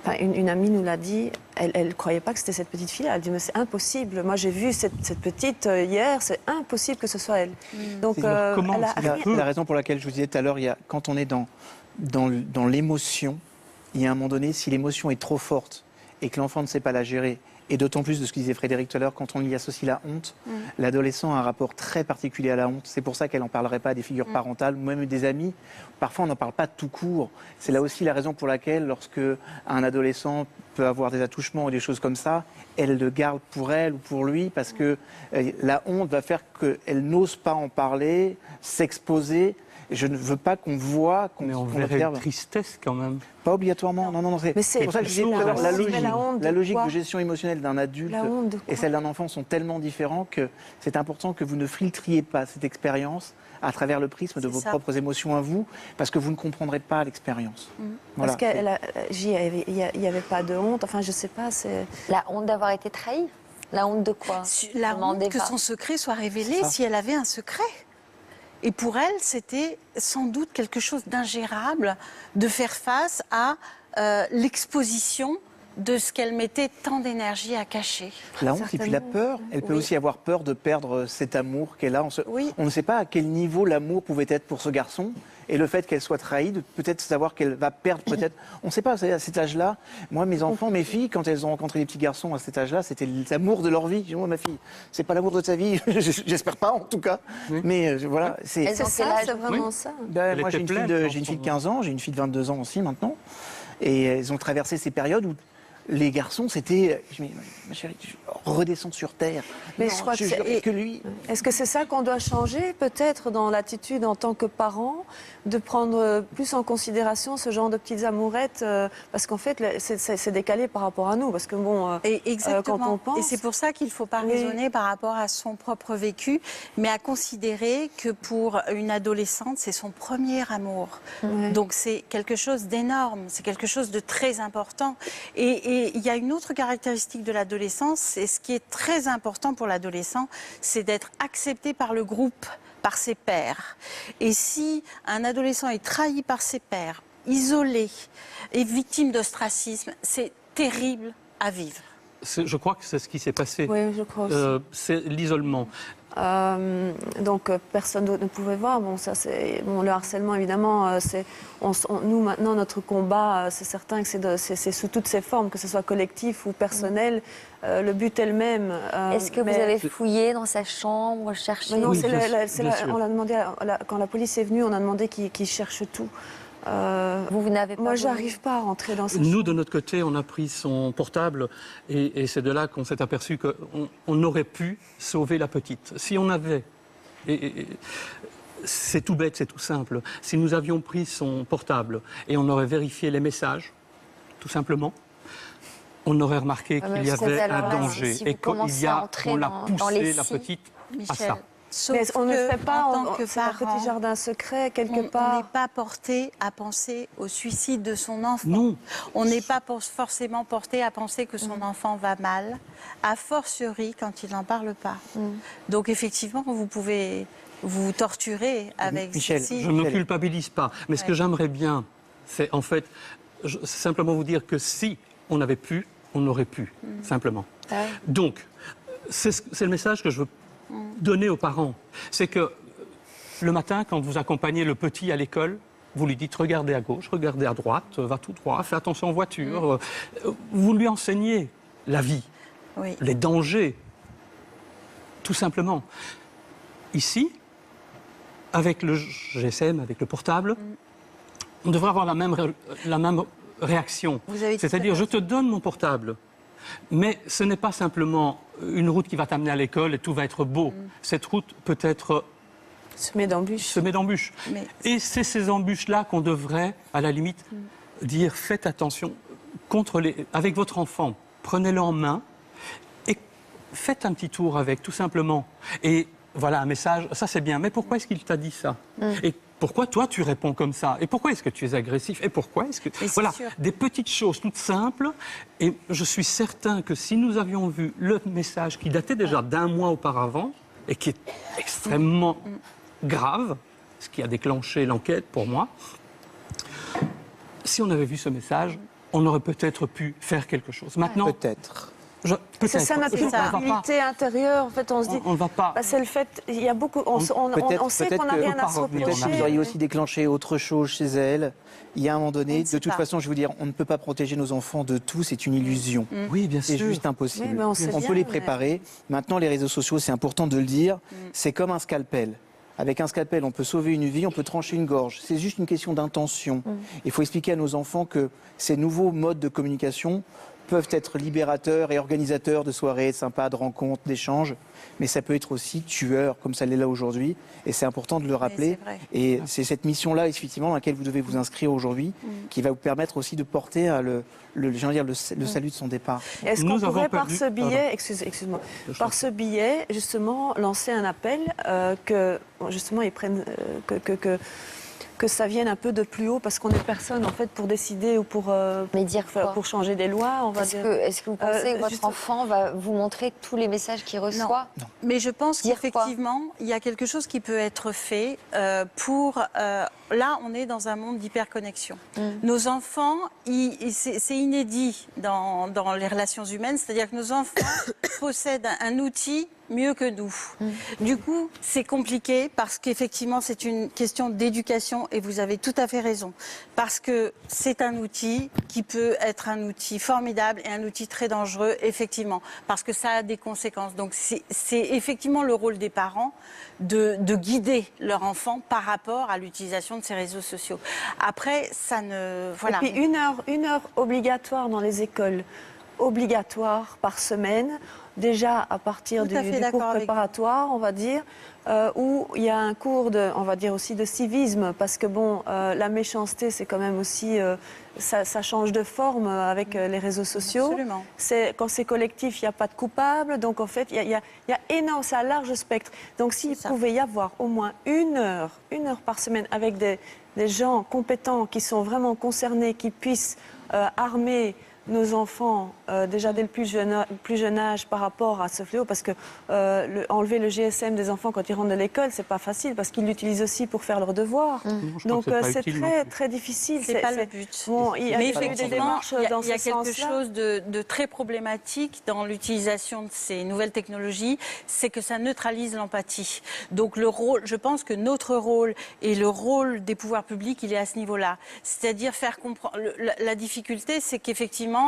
Enfin, une amie nous l'a dit, elle ne croyait pas que c'était cette petite fille. Elle a dit, mais c'est impossible. Moi, j'ai vu cette petite hier, c'est impossible que ce soit elle. Donc, la raison pour laquelle je vous disais tout à l'heure, quand on est dans l'émotion, il y a un moment donné, si l'émotion est trop forte et que l'enfant ne sait pas la gérer, et d'autant plus de ce que disait Frédéric tout à l'heure, quand on y associe la honte, l'adolescent a un rapport très particulier à la honte. C'est pour ça qu'elle n'en parlerait pas des figures parentales, même des amis. Parfois, on n'en parle pas tout court. C'est là aussi la raison pour laquelle, lorsque un adolescent peut avoir des attouchements ou des choses comme ça, elle le garde pour elle ou pour lui, parce que la honte va faire qu'elle n'ose pas en parler, s'exposer. Je ne veux pas qu'on voit, mais on verrait une tristesse quand même. Pas obligatoirement, non. C'est pour ça que je disais la logique de gestion émotionnelle d'un adulte et celle d'un enfant sont tellement différents que c'est important que vous ne filtriez pas cette expérience à travers le prisme de vos propres émotions à vous, parce que vous ne comprendrez pas l'expérience. Voilà. Parce qu'il n'y avait pas de honte, enfin je sais pas, c'est... La honte d'avoir été trahie. La honte de quoi? La honte que son secret soit révélé si elle avait un secret. Et pour elle, c'était sans doute quelque chose d'ingérable de faire face à l'exposition de ce qu'elle mettait tant d'énergie à cacher. La honte et puis la peur. Elle peut aussi avoir peur de perdre cet amour qu'elle a. On ne sait pas à quel niveau l'amour pouvait être pour ce garçon. Et le fait qu'elle soit trahie, de peut-être savoir qu'elle va perdre, peut-être... On ne sait pas, à cet âge-là. Moi, mes enfants, mes filles, quand elles ont rencontré des petits garçons à cet âge-là, c'était l'amour de leur vie. Je dis, moi, ma fille, c'est pas l'amour de ta vie, j'espère pas en tout cas. Mais voilà, c'est vraiment ça. Moi, j'ai une fille de 15 ans, j'ai une fille de 22 ans aussi maintenant. Et elles ont traversé ces périodes où les garçons, c'était... Ma chérie, redescends sur terre. Mais non, je crois que lui... Est-ce que c'est ça qu'on doit changer, peut-être, dans l'attitude en tant que parent, de prendre plus en considération ce genre de petites amourettes, parce qu'en fait, c'est décalé par rapport à nous, parce que bon, exactement. Quand on pense... Et c'est pour ça qu'il ne faut pas raisonner par rapport à son propre vécu, mais à considérer que pour une adolescente, c'est son premier amour. Donc c'est quelque chose d'énorme, c'est quelque chose de très important. Et il y a une autre caractéristique de l'adolescence, et ce qui est très important pour l'adolescent, c'est d'être accepté par le groupe, par ses pairs. Et si un adolescent est trahi par ses pairs, isolé et victime d'ostracisme, c'est terrible à vivre. Je crois que c'est ce qui s'est passé. Oui, je crois aussi. C'est l'isolement. Donc personne d'autre ne pouvait voir. Bon, ça c'est le harcèlement évidemment. Nous maintenant notre combat, c'est certain que c'est sous toutes ses formes, que ce soit collectif ou personnel. Le but est le même. Est-ce que vous avez fouillé dans sa chambre, cherché? Non, on l'a demandé quand la police est venue, on a demandé qu'ils cherchent tout. Vous n'avez pas. Moi, j'arrive pas à rentrer dans ce. Nous, de notre côté, on a pris son portable et c'est de là qu'on s'est aperçu qu'on aurait pu sauver la petite. Si on avait, c'est tout bête, c'est tout simple. Si nous avions pris son portable et on aurait vérifié les messages, tout simplement, on aurait remarqué qu'il y avait un danger et qu'on a poussé la petite à ça. Sauf mais on ne fait pas en tant que parent, un petit jardin secret quelque part. On n'est pas porté à penser au suicide de son enfant. Non. On n'est pas forcément porté à penser que son enfant va mal, a fortiori quand il n'en parle pas. Donc effectivement, vous pouvez vous torturer avec Michel, ceci. Je ne me culpabilise pas, mais ce que j'aimerais bien, c'est en fait simplement vous dire que si on avait pu, on aurait pu, simplement. Donc, c'est le message que je veux donner aux parents. C'est que le matin, quand vous accompagnez le petit à l'école, vous lui dites regardez à gauche, regardez à droite, va tout droit, fais attention en voiture. Vous lui enseignez la vie, les dangers, tout simplement. Ici, avec le GSM, avec le portable, on devrait avoir la même réaction. C'est-à-dire, je te donne mon portable. Mais ce n'est pas simplement une route qui va t'amener à l'école et tout va être beau. Cette route peut être semée d'embûches. Et c'est ces embûches-là qu'on devrait, à la limite, dire faites attention avec votre enfant. Prenez-le en main et faites un petit tour avec, tout simplement. Et voilà un message, ça c'est bien. Mais pourquoi est-ce qu'il t'a dit ça? Et pourquoi toi tu réponds comme ça? Et pourquoi est-ce que tu es agressif? Et pourquoi est-ce que... Voilà, des petites choses toutes simples. Et je suis certain que si nous avions vu le message qui datait déjà d'un mois auparavant, et qui est extrêmement grave, ce qui a déclenché l'enquête pour moi, si on avait vu ce message, on aurait peut-être pu faire quelque chose. Maintenant, peut-être. C'est ça notre culpabilité intérieure. En fait, on se dit, on ne va pas. Bah, c'est le fait. Il y a beaucoup. On sait qu'on n'a rien à se reprocher. Peut-être que vous auriez aussi déclenché autre chose chez elle. Il y a un moment donné, de toute façon, je veux dire, on ne peut pas protéger nos enfants de tout. C'est une illusion. Oui, bien sûr. C'est juste impossible. Oui, on peut les préparer. Maintenant, les réseaux sociaux, c'est important de le dire. C'est comme un scalpel. Avec un scalpel, on peut sauver une vie, on peut trancher une gorge. C'est juste une question d'intention. Il faut expliquer à nos enfants que ces nouveaux modes de communication peuvent être libérateurs et organisateurs de soirées sympas, de rencontres, d'échanges, mais ça peut être aussi tueur, comme ça l'est là aujourd'hui, et c'est important de le rappeler. Et c'est cette mission-là, effectivement, dans laquelle vous devez vous inscrire aujourd'hui, qui va vous permettre aussi de porter le salut de son départ. Est-ce qu'on pourrait, par ce billet, excuse-moi, par ce billet, justement, lancer un appel que, justement, ils prennent, que ça vienne un peu de plus haut, parce qu'on n'est personne en fait pour décider ou pour changer des lois. Est-ce que vous pensez que votre enfant va vous montrer tous les messages qu'il reçoit? Non. Mais je pense qu'effectivement, il y a quelque chose qui peut être fait pour... là, on est dans un monde d'hyperconnexion. Nos enfants, c'est inédit dans les relations humaines, c'est-à-dire que nos enfants possèdent un outil mieux que nous. Du coup, c'est compliqué parce qu'effectivement, c'est une question d'éducation et vous avez tout à fait raison. Parce que c'est un outil qui peut être un outil formidable et un outil très dangereux, effectivement, parce que ça a des conséquences. Donc, c'est effectivement le rôle des parents de guider leur enfant par rapport à l'utilisation de ces réseaux sociaux. Après, ça ne... Voilà. Et puis une heure obligatoire dans les écoles, obligatoire par semaine, déjà à partir du cours préparatoire, on va dire, où il y a un cours on va dire aussi de civisme, parce que bon, la méchanceté, c'est quand même aussi, ça change de forme avec les réseaux sociaux. Absolument. Quand c'est collectif, il n'y a pas de coupable, donc en fait, il y a énorme, c'est un large spectre. Donc s'il pouvait y avoir au moins une heure par semaine avec des gens compétents qui sont vraiment concernés, qui puissent armer nos enfants, déjà dès le plus jeune âge par rapport à ce fléau, parce que enlever le GSM des enfants quand ils rentrent de l'école, c'est pas facile, parce qu'ils l'utilisent aussi pour faire leurs devoirs. Donc c'est très difficile. C'est pas le but. Bon, mais effectivement, il y a quelque chose de très problématique dans l'utilisation de ces nouvelles technologies, c'est que ça neutralise l'empathie. Donc le rôle, je pense que notre rôle et le rôle des pouvoirs publics, il est à ce niveau-là. C'est-à-dire faire comprendre... La difficulté, c'est qu'effectivement,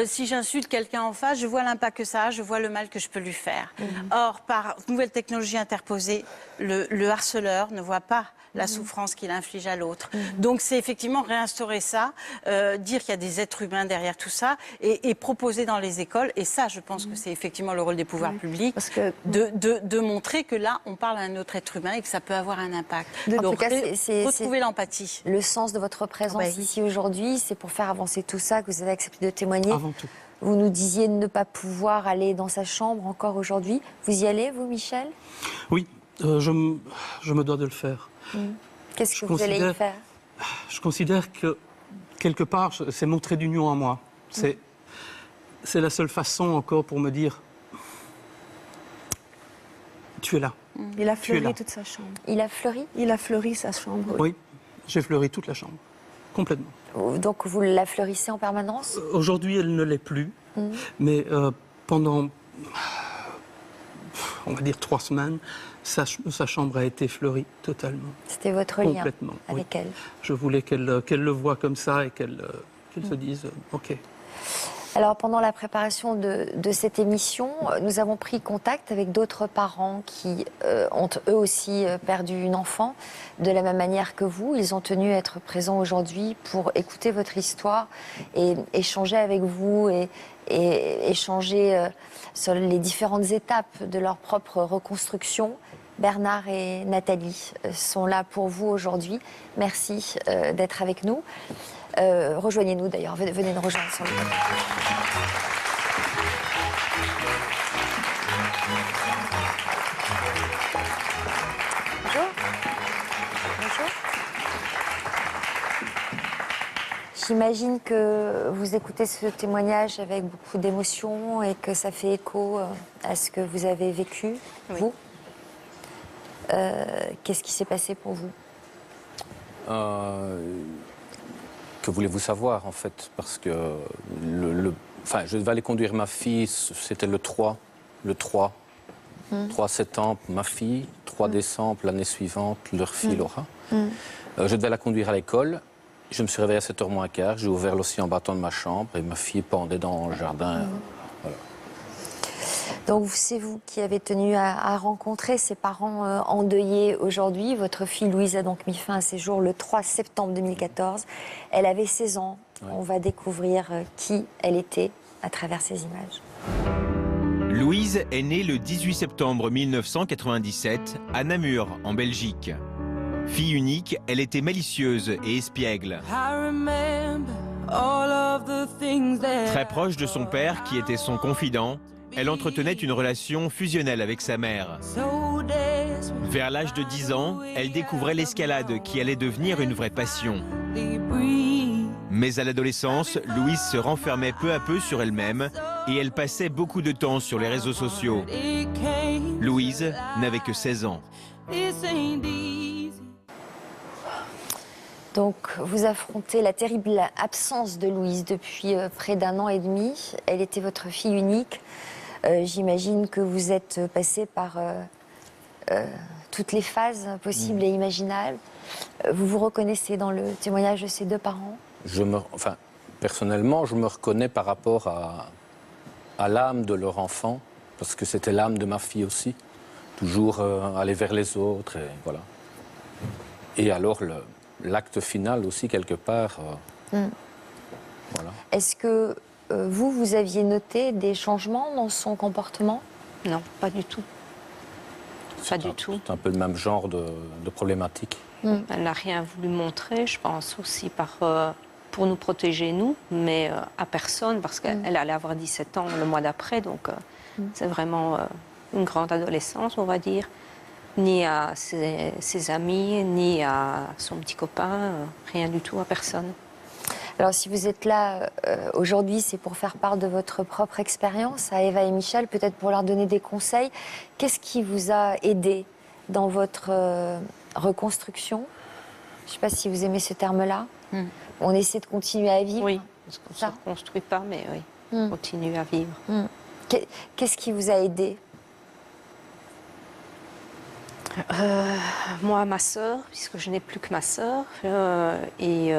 si j'insulte quelqu'un en face, je vois l'impact que ça a, je vois le mal que je peux lui faire. Or, par nouvelle technologie interposée, le harceleur ne voit pas la souffrance qu'il inflige à l'autre. Donc c'est effectivement réinstaurer ça, dire qu'il y a des êtres humains derrière tout ça, et proposer dans les écoles, et ça je pense que c'est effectivement le rôle des pouvoirs publics, parce que de montrer que là on parle à un autre être humain et que ça peut avoir un impact. En tout cas, retrouver l'empathie. Le sens de votre présence ici aujourd'hui, c'est pour faire avancer tout ça que vous avez accepté de témoigner. Avant tout. Vous nous disiez de ne pas pouvoir aller dans sa chambre encore aujourd'hui. Vous y allez, vous, Michel? Oui, je me dois de le faire. Qu'est-ce que vous allez y faire? Je considère que, quelque part, c'est mon trait d'union à moi. C'est la seule façon encore pour me dire tu es là. Il a fleuri toute sa chambre. Il a fleuri? Il a fleuri sa chambre. Oui, j'ai fleuri toute la chambre, complètement. Donc vous la fleurissez en permanence? Aujourd'hui, elle ne l'est plus, mais pendant, on va dire 3 semaines, sa chambre a été fleurie totalement. C'était votre lien avec elle? Je voulais qu'elle le voie comme ça et qu'elle se dise OK. Alors, pendant la préparation de cette émission, nous avons pris contact avec d'autres parents qui ont eux aussi perdu une enfant, de la même manière que vous. Ils ont tenu à être présents aujourd'hui pour écouter votre histoire et échanger avec vous et échanger sur les différentes étapes de leur propre reconstruction. Bernard et Nathalie sont là pour vous aujourd'hui. Merci d'être avec nous. Rejoignez-nous d'ailleurs, venez nous rejoindre sur le plateau. Bonjour. Bonjour. J'imagine que vous écoutez ce témoignage avec beaucoup d'émotion et que ça fait écho à ce que vous avez vécu, vous. Qu'est-ce qui s'est passé pour vous? Que voulez-vous savoir, en fait? Parce que enfin, je devais aller conduire ma fille, c'était le 3 septembre, ma fille, 3 décembre, l'année suivante, leur fille Laura. Je devais la conduire à l'école. Je me suis réveillé à 7h moins quart, j'ai ouvert l'océan bâton de ma chambre et ma fille pendait dans le jardin. Voilà. Donc c'est vous qui avez tenu à rencontrer ses parents endeuillés aujourd'hui. Votre fille Louise a donc mis fin à ses jours le 3 septembre 2014. Elle avait 16 ans. Ouais. On va découvrir qui elle était à travers ces images. Louise est née le 18 septembre 1997 à Namur, en Belgique. Fille unique, elle était malicieuse et espiègle. Très proche de son père, qui était son confident, elle entretenait une relation fusionnelle avec sa mère. Vers l'âge de 10 ans, elle découvrait l'escalade qui allait devenir une vraie passion. Mais à l'adolescence, Louise se renfermait peu à peu sur elle-même et elle passait beaucoup de temps sur les réseaux sociaux. Louise n'avait que 16 ans. Donc, vous affrontez la terrible absence de Louise depuis près d'1 an et demi. Elle était votre fille unique. J'imagine que vous êtes passé par toutes les phases possibles et imaginables. Vous vous reconnaissez dans le témoignage de ces deux parents? Personnellement, je me reconnais par rapport à l'âme de leur enfant, parce que c'était l'âme de ma fille aussi. Toujours aller vers les autres, et voilà. Et alors, l'acte final aussi, quelque part. Voilà. Est-ce que vous aviez noté des changements dans son comportement? Non, pas du tout. Pas du tout. C'est un peu le même genre de problématique. Elle n'a rien voulu montrer, je pense aussi pour nous protéger, nous, mais à personne, parce qu'elle allait avoir 17 ans le mois d'après, donc c'est vraiment une grande adolescence, on va dire. Ni à ses amis, ni à son petit copain, rien du tout, à personne. Alors si vous êtes là aujourd'hui, c'est pour faire part de votre propre expérience à Eva et Michel, peut-être pour leur donner des conseils. Qu'est-ce qui vous a aidé dans votre reconstruction? Je ne sais pas si vous aimez ce terme-là. On essaie de continuer à vivre. Oui, parce qu'on ne se reconstruit pas, mais oui, on continue à vivre. Qu'est-ce qui vous a aidé? Moi, ma sœur, puisque je n'ai plus que ma sœur, et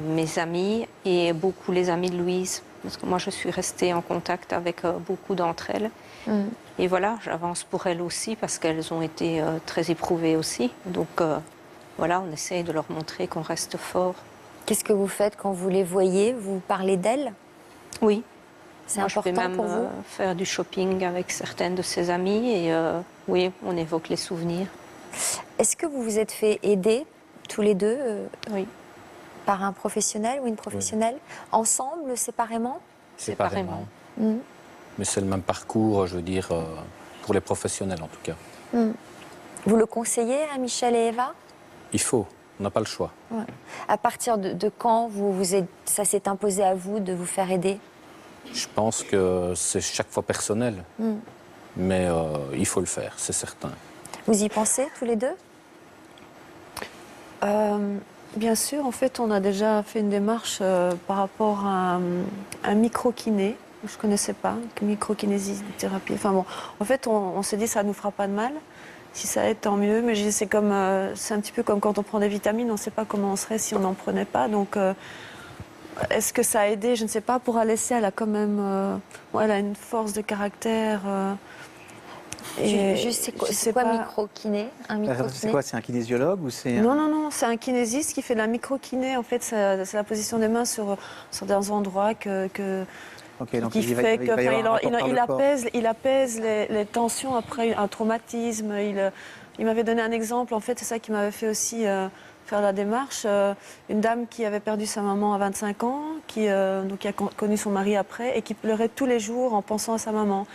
mes amis, et beaucoup les amis de Louise, parce que moi je suis restée en contact avec beaucoup d'entre elles. Et voilà, j'avance pour elles aussi, parce qu'elles ont été très éprouvées aussi. Donc voilà, on essaye de leur montrer qu'on reste fort. Qu'est-ce que vous faites quand vous les voyez? Vous parlez d'elles? Oui. C'est important pour vous? Je vais même faire du shopping avec certaines de ses amies, et oui, on évoque les souvenirs. Est-ce que vous vous êtes fait aider, tous les deux, oui, par un professionnel ou une professionnelle? Ensemble, séparément? Séparément. Mais c'est le même parcours, je veux dire, pour les professionnels en tout cas. Vous le conseillez à Michel et Eva? Il faut, on n'a pas le choix. Ouais. À partir de quand ça s'est imposé à vous de vous faire aider? Je pense que c'est chaque fois personnel, mais il faut le faire, c'est certain. Vous y pensez, tous les deux? Bien sûr, en fait, on a déjà fait une démarche par rapport à un micro-kiné. Je ne connaissais pas, micro-kinésithérapie. Enfin bon, en fait, on s'est dit ça ne nous fera pas de mal. Si ça aide, tant mieux. Mais c'est un petit peu comme quand on prend des vitamines, on ne sait pas comment on serait si on n'en prenait pas. Donc, est-ce que ça a aidé? Je ne sais pas. Pour Alessia, elle a quand même elle a une force de caractère. C'est quoi micro-kiné? C'est quoi? C'est un kinésiologue ou c'est Non, c'est un kinésiste qui fait de la micro-kiné. En fait, c'est la position des mains sur des endroits il apaise les tensions après un traumatisme. Il m'avait donné un exemple, en fait, c'est ça qui m'avait fait aussi faire la démarche. Une dame qui avait perdu sa maman à 25 ans, qui a connu son mari après et qui pleurait tous les jours en pensant à sa maman.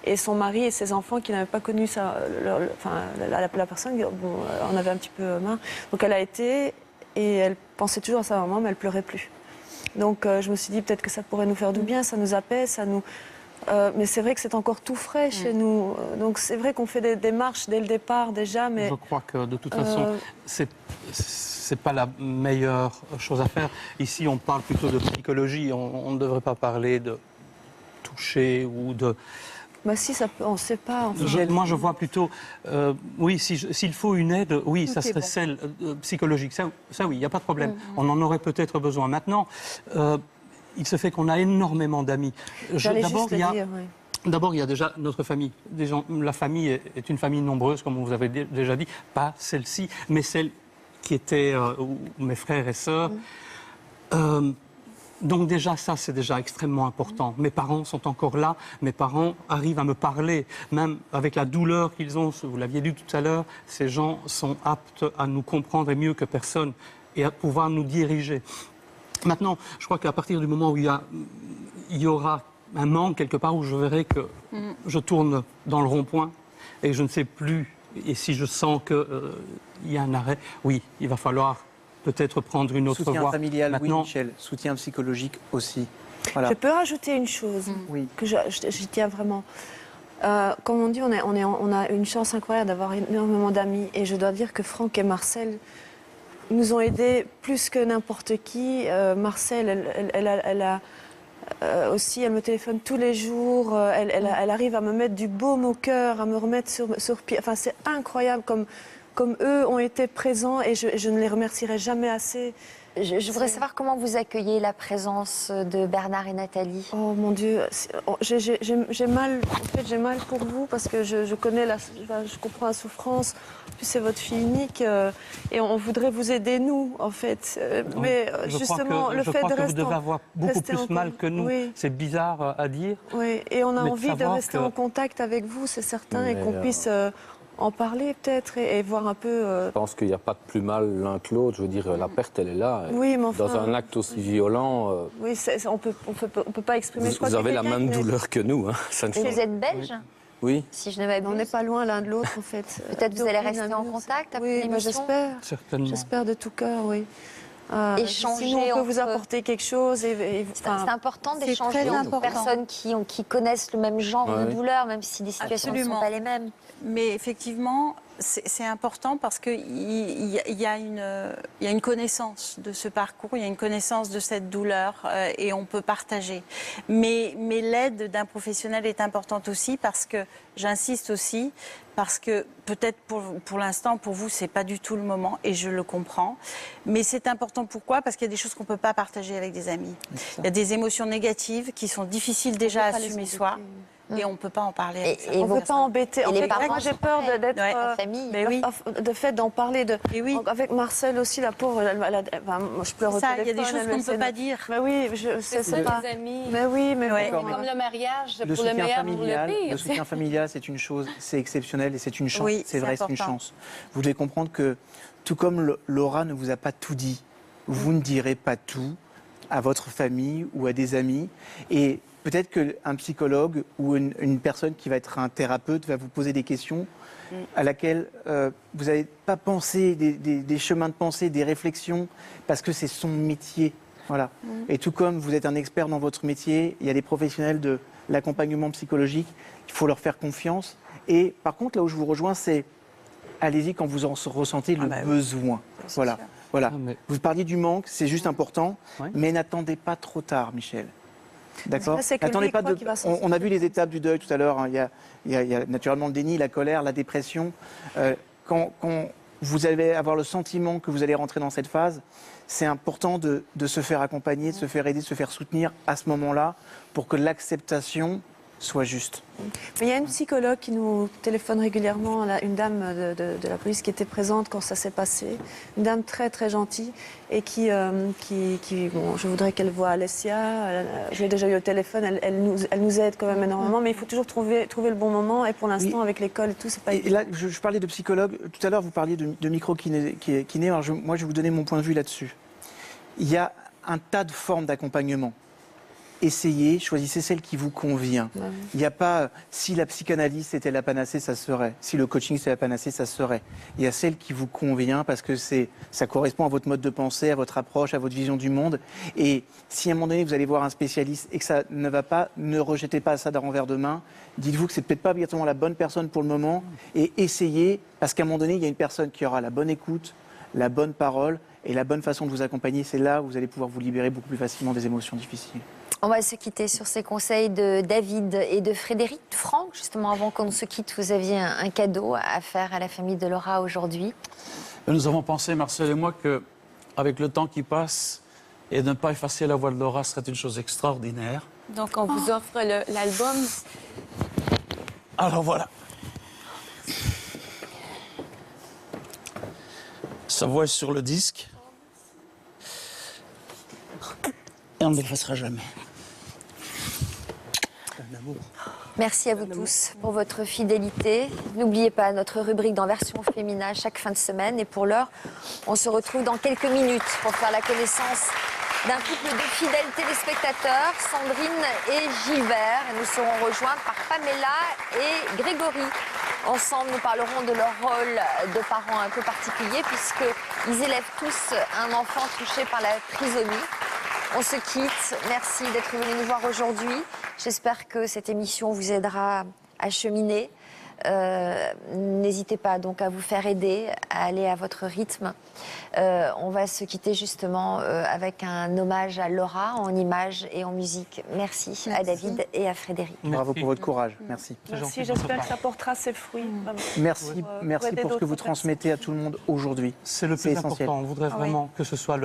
Et son mari et ses enfants qui n'avaient pas connu la personne, on avait un petit peu marre. Donc elle a été et elle pensait toujours à sa maman, mais elle pleurait plus. Donc je me suis dit peut-être que ça pourrait nous faire du bien, ça nous apaise, ça nous... mais c'est vrai que c'est encore tout frais chez nous. Donc c'est vrai qu'on fait des démarches dès le départ déjà, mais... Je crois que de toute façon, c'est pas la meilleure chose à faire. Ici, on parle plutôt de psychologie. On ne devrait pas parler de toucher ou de... Bah si, ça peut, on ne sait pas. Moi, je vois plutôt... oui, s'il faut une aide, oui, ça serait celle psychologique. Ça oui, il n'y a pas de problème. On en aurait peut-être besoin. Maintenant, il se fait qu'on a énormément d'amis. D'abord, il y a déjà notre famille. La famille est une famille nombreuse, comme vous avez déjà dit. Pas celle-ci, mais celle qui était mes frères et sœurs. Donc déjà, ça, c'est déjà extrêmement important. Mes parents sont encore là. Mes parents arrivent à me parler, même avec la douleur qu'ils ont. Vous l'aviez dit tout à l'heure, ces gens sont aptes à nous comprendre et mieux que personne et à pouvoir nous diriger. Maintenant, je crois qu'à partir du moment où il y aura un manque quelque part, où je verrai que je tourne dans le rond-point et je ne sais plus, et si je sens qu'il y a un arrêt, oui, il va falloir peut-être prendre une autre voie. Soutien familial, maintenant, oui, Michel. Soutien psychologique aussi. Voilà. Je peux rajouter une chose que j'y tiens vraiment. Comme on dit, on a une chance incroyable d'avoir énormément d'amis. Et je dois dire que Franck et Marcel nous ont aidés plus que n'importe qui. Marcel, aussi, elle me téléphone tous les jours. Elle arrive à me mettre du baume au cœur, à me remettre sur pied. Enfin, c'est incroyable comme eux ont été présents et je ne les remercierai jamais assez. Je voudrais savoir comment vous accueillez la présence de Bernard et Nathalie. Oh mon Dieu, j'ai mal. En fait, j'ai mal pour vous parce que je comprends la souffrance. En plus, c'est votre fille unique et on voudrait vous aider nous, en fait. Mais justement, le fait de rester, vous devez avoir beaucoup plus mal que nous. Oui. C'est bizarre à dire. Oui, et on a envie de rester en contact avec vous, c'est certain, et qu'on puisse en parler peut-être et voir un peu... Je pense qu'il n'y a pas de plus mal l'un que l'autre. Je veux dire, la perte, elle est là. Oui, mais enfin... Dans un acte aussi violent... Oui, on peut pas exprimer... Vous avez la même douleur que nous. Hein. Et vous êtes belge ? Oui. Si je ne m'abuse. On n'est pas loin l'un de l'autre, en fait. Peut-être vous allez rester en contact après l'émission ? J'espère. Certainement. J'espère de tout cœur, oui. Échanger, si on peut vous apporter quelque chose. C'est important d'échanger entre personnes qui connaissent le même genre de douleur, même si les situations ne sont pas les mêmes. Mais effectivement, c'est important parce qu'il y a une connaissance de ce parcours, il y a une connaissance de cette douleur et on peut partager. Mais l'aide d'un professionnel est importante aussi parce que, j'insiste aussi, parce que peut-être pour l'instant, pour vous, c'est pas du tout le moment et je le comprends. Mais c'est important pourquoi ? Parce qu'il y a des choses qu'on ne peut pas partager avec des amis. Il y a des émotions négatives qui sont difficiles déjà à assumer soi. Et on ne peut pas en parler avec ça. On ne peut pas embêter. En fait, moi, j'ai peur d'être... famille. Mais oui. De fait d'en parler. Avec Marcel aussi, la pauvre, je pleure au téléphone. Il y a des choses qu'on ne peut pas dire. Mais oui, c'est ça, les amis. Mais oui, mais comme le mariage, pour le meilleur, pour le pire. Le soutien familial, c'est une chose, c'est exceptionnel et c'est une chance. Oui, c'est vrai, c'est une chance. Vous devez comprendre que, tout comme Laura ne vous a pas tout dit, vous ne direz pas tout à votre famille ou à des amis. Et peut-être qu'un psychologue ou une personne qui va être un thérapeute va vous poser des questions à laquelle vous n'avez pas pensé, des chemins de pensée, des réflexions, parce que c'est son métier. Voilà. Et tout comme vous êtes un expert dans votre métier, il y a des professionnels de l'accompagnement psychologique, il faut leur faire confiance. Et par contre, là où je vous rejoins, c'est allez-y quand vous en ressentez le besoin. Voilà. Voilà. Vous parliez du manque, c'est juste important, mais n'attendez pas trop tard, Michel. D'accord. Attendez pas de. On a vu les étapes du deuil tout à l'heure. Hein. Il y a naturellement le déni, la colère, la dépression. Quand vous allez avoir le sentiment que vous allez rentrer dans cette phase, c'est important de se faire accompagner, de se faire aider, de se faire soutenir à ce moment-là, pour que l'acceptation soit juste. Mais il y a une psychologue qui nous téléphone régulièrement, une dame de la police qui était présente quand ça s'est passé, une dame très très gentille et qui bon, je voudrais qu'elle voie Alessia, j'ai déjà eu au téléphone, elle nous aide quand même énormément, mais il faut toujours trouver le bon moment et pour l'instant avec l'école et tout, c'est pas évident. Et là, je parlais de psychologue, tout à l'heure vous parliez de micro-kiné, alors moi je vais vous donner mon point de vue là-dessus. Il y a un tas de formes d'accompagnement. Essayez, choisissez celle qui vous convient. Il n'y a pas, si la psychanalyse c'était la panacée, ça serait. Si le coaching c'est la panacée, ça serait. Il y a celle qui vous convient parce que ça correspond à votre mode de pensée, à votre approche, à votre vision du monde. Et si à un moment donné vous allez voir un spécialiste et que ça ne va pas, ne rejetez pas ça d'un revers de main. Dites-vous que c'est peut-être pas obligatoirement la bonne personne pour le moment et essayez parce qu'à un moment donné il y a une personne qui aura la bonne écoute, la bonne parole Et la bonne façon de vous accompagner, c'est là où vous allez pouvoir vous libérer beaucoup plus facilement des émotions difficiles. On va se quitter sur ces conseils de David et de Frédéric. Franck, justement, avant qu'on ne se quitte, vous aviez un cadeau à faire à la famille de Laura aujourd'hui. Nous avons pensé, Marcel et moi, qu'avec le temps qui passe, et de ne pas effacer la voix de Laura serait une chose extraordinaire. Donc on vous offre l'album. Alors voilà. Sa voix est sur le disque. Et on ne l'effacera jamais. Un amour. Merci à vous tous pour votre fidélité. N'oubliez pas notre rubrique dans version féminin chaque fin de semaine. Et pour l'heure, on se retrouve dans quelques minutes pour faire la connaissance d'un couple de fidèles téléspectateurs, Sandrine et Gilbert. Et nous serons rejoints par Pamela et Grégory. Ensemble, nous parlerons de leur rôle de parents un peu particulier puisqu'ils élèvent tous un enfant touché par la trisomie. On se quitte. Merci d'être venu nous voir aujourd'hui. J'espère que cette émission vous aidera à cheminer. N'hésitez pas donc à vous faire aider, à aller à votre rythme. On va se quitter justement avec un hommage à Laura en images et en musique. Merci à David et à Frédéric. Bravo pour votre courage. Merci. Merci, j'espère que ça portera ses fruits. Merci, merci pour ce que vous transmettez à tout le monde aujourd'hui. C'est le plus essentiel. important. On voudrait vraiment que ce soit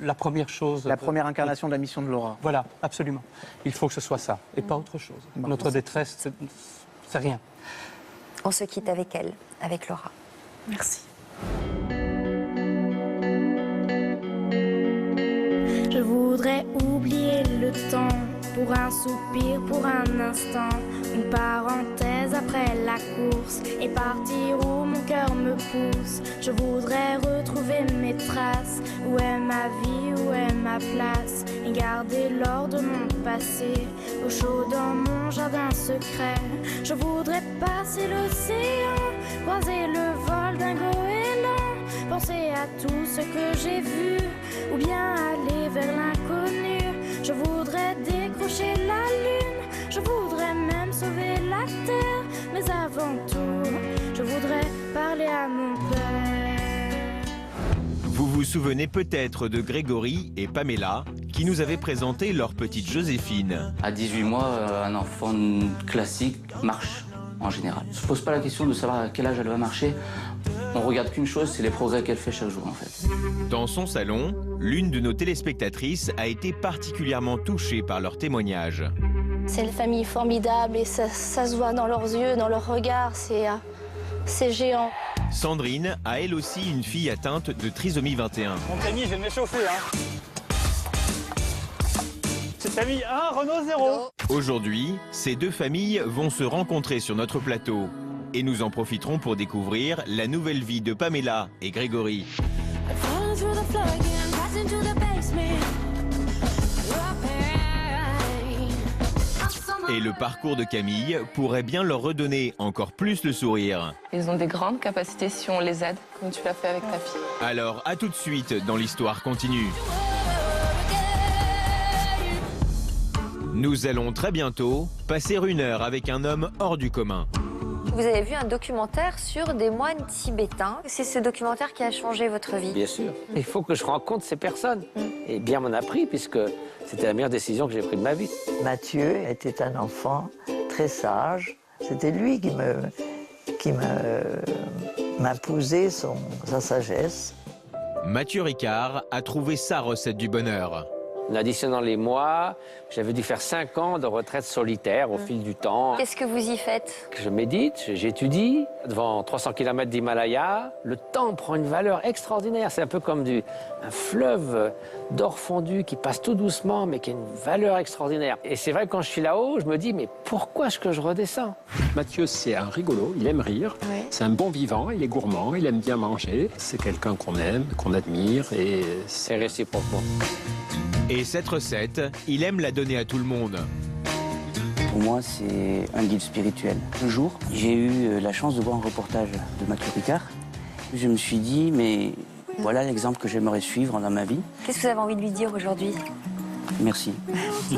la première chose. La première incarnation de la mission de Laura. Voilà, absolument. Il faut que ce soit ça et pas autre chose. Notre détresse, c'est rien. On se quitte avec elle, avec Laura. Merci. Je voudrais oublier le temps pour un soupir, pour un instant, une parenthèse après la course et partir où mon cœur me pousse. Je voudrais retrouver mes traces, où est ma vie, où est ma place, et garder l'or de mon passé au chaud dans mon jardin secret. Je voudrais passer l'océan, croiser le vol d'un goéland, penser à tout ce que j'ai vu, ou bien aller vers l'inconnu. Je voudrais décrocher la lune, je voudrais même sauver la terre, mais avant tout, je voudrais parler à mon père. Vous vous souvenez peut-être de Grégory et Pamela, qui nous avaient présenté leur petite Joséphine. À 18 mois, un enfant classique marche en général. On ne se pose pas la question de savoir à quel âge elle va marcher. On regarde qu'une chose, c'est les progrès qu'elle fait chaque jour en fait. Dans son salon, l'une de nos téléspectatrices a été particulièrement touchée par leur témoignage. C'est une famille formidable et ça se voit dans leurs yeux, dans leurs regards, c'est géant. Sandrine a elle aussi une fille atteinte de trisomie 21. Mon ami, je vais m'échauffer hein. C'est famille 1, Renault 0. Aujourd'hui, ces deux familles vont se rencontrer sur notre plateau. Et nous en profiterons pour découvrir la nouvelle vie de Pamela et Grégory. Et le parcours de Camille pourrait bien leur redonner encore plus le sourire. Ils ont des grandes capacités si on les aide, comme tu l'as fait avec ta fille. Alors, à tout de suite dans l'Histoire continue. Nous allons très bientôt passer une heure avec un homme hors du commun. Vous avez vu un documentaire sur des moines tibétains. C'est ce documentaire qui a changé votre vie. Bien sûr. Il faut que je rencontre ces personnes. Et bien m'en a pris, puisque c'était la meilleure décision que j'ai prise de ma vie. Mathieu était un enfant très sage. C'était lui qui m'imposait sa sagesse. Mathieu Ricard a trouvé sa recette du bonheur. En additionnant les mois, j'avais dû faire 5 ans de retraite solitaire au fil du temps. Qu'est-ce que vous y faites? Je médite, j'étudie. Devant 300 km d'Himalaya, le temps prend une valeur extraordinaire. C'est un peu comme un fleuve d'or fondu qui passe tout doucement, mais qui a une valeur extraordinaire. Et c'est vrai que quand je suis là-haut, je me dis, mais pourquoi est-ce que je redescends? Mathieu, c'est un rigolo, il aime rire. Oui. C'est un bon vivant, il est gourmand, il aime bien manger. C'est quelqu'un qu'on aime, qu'on admire et c'est réciproquement. Et cette recette, il aime la donner à tout le monde. Pour moi, c'est un guide spirituel. Un jour, j'ai eu la chance de voir un reportage de Mathieu Ricard. Je me suis dit, mais voilà l'exemple que j'aimerais suivre dans ma vie. Qu'est-ce que vous avez envie de lui dire aujourd'hui? Merci. Merci.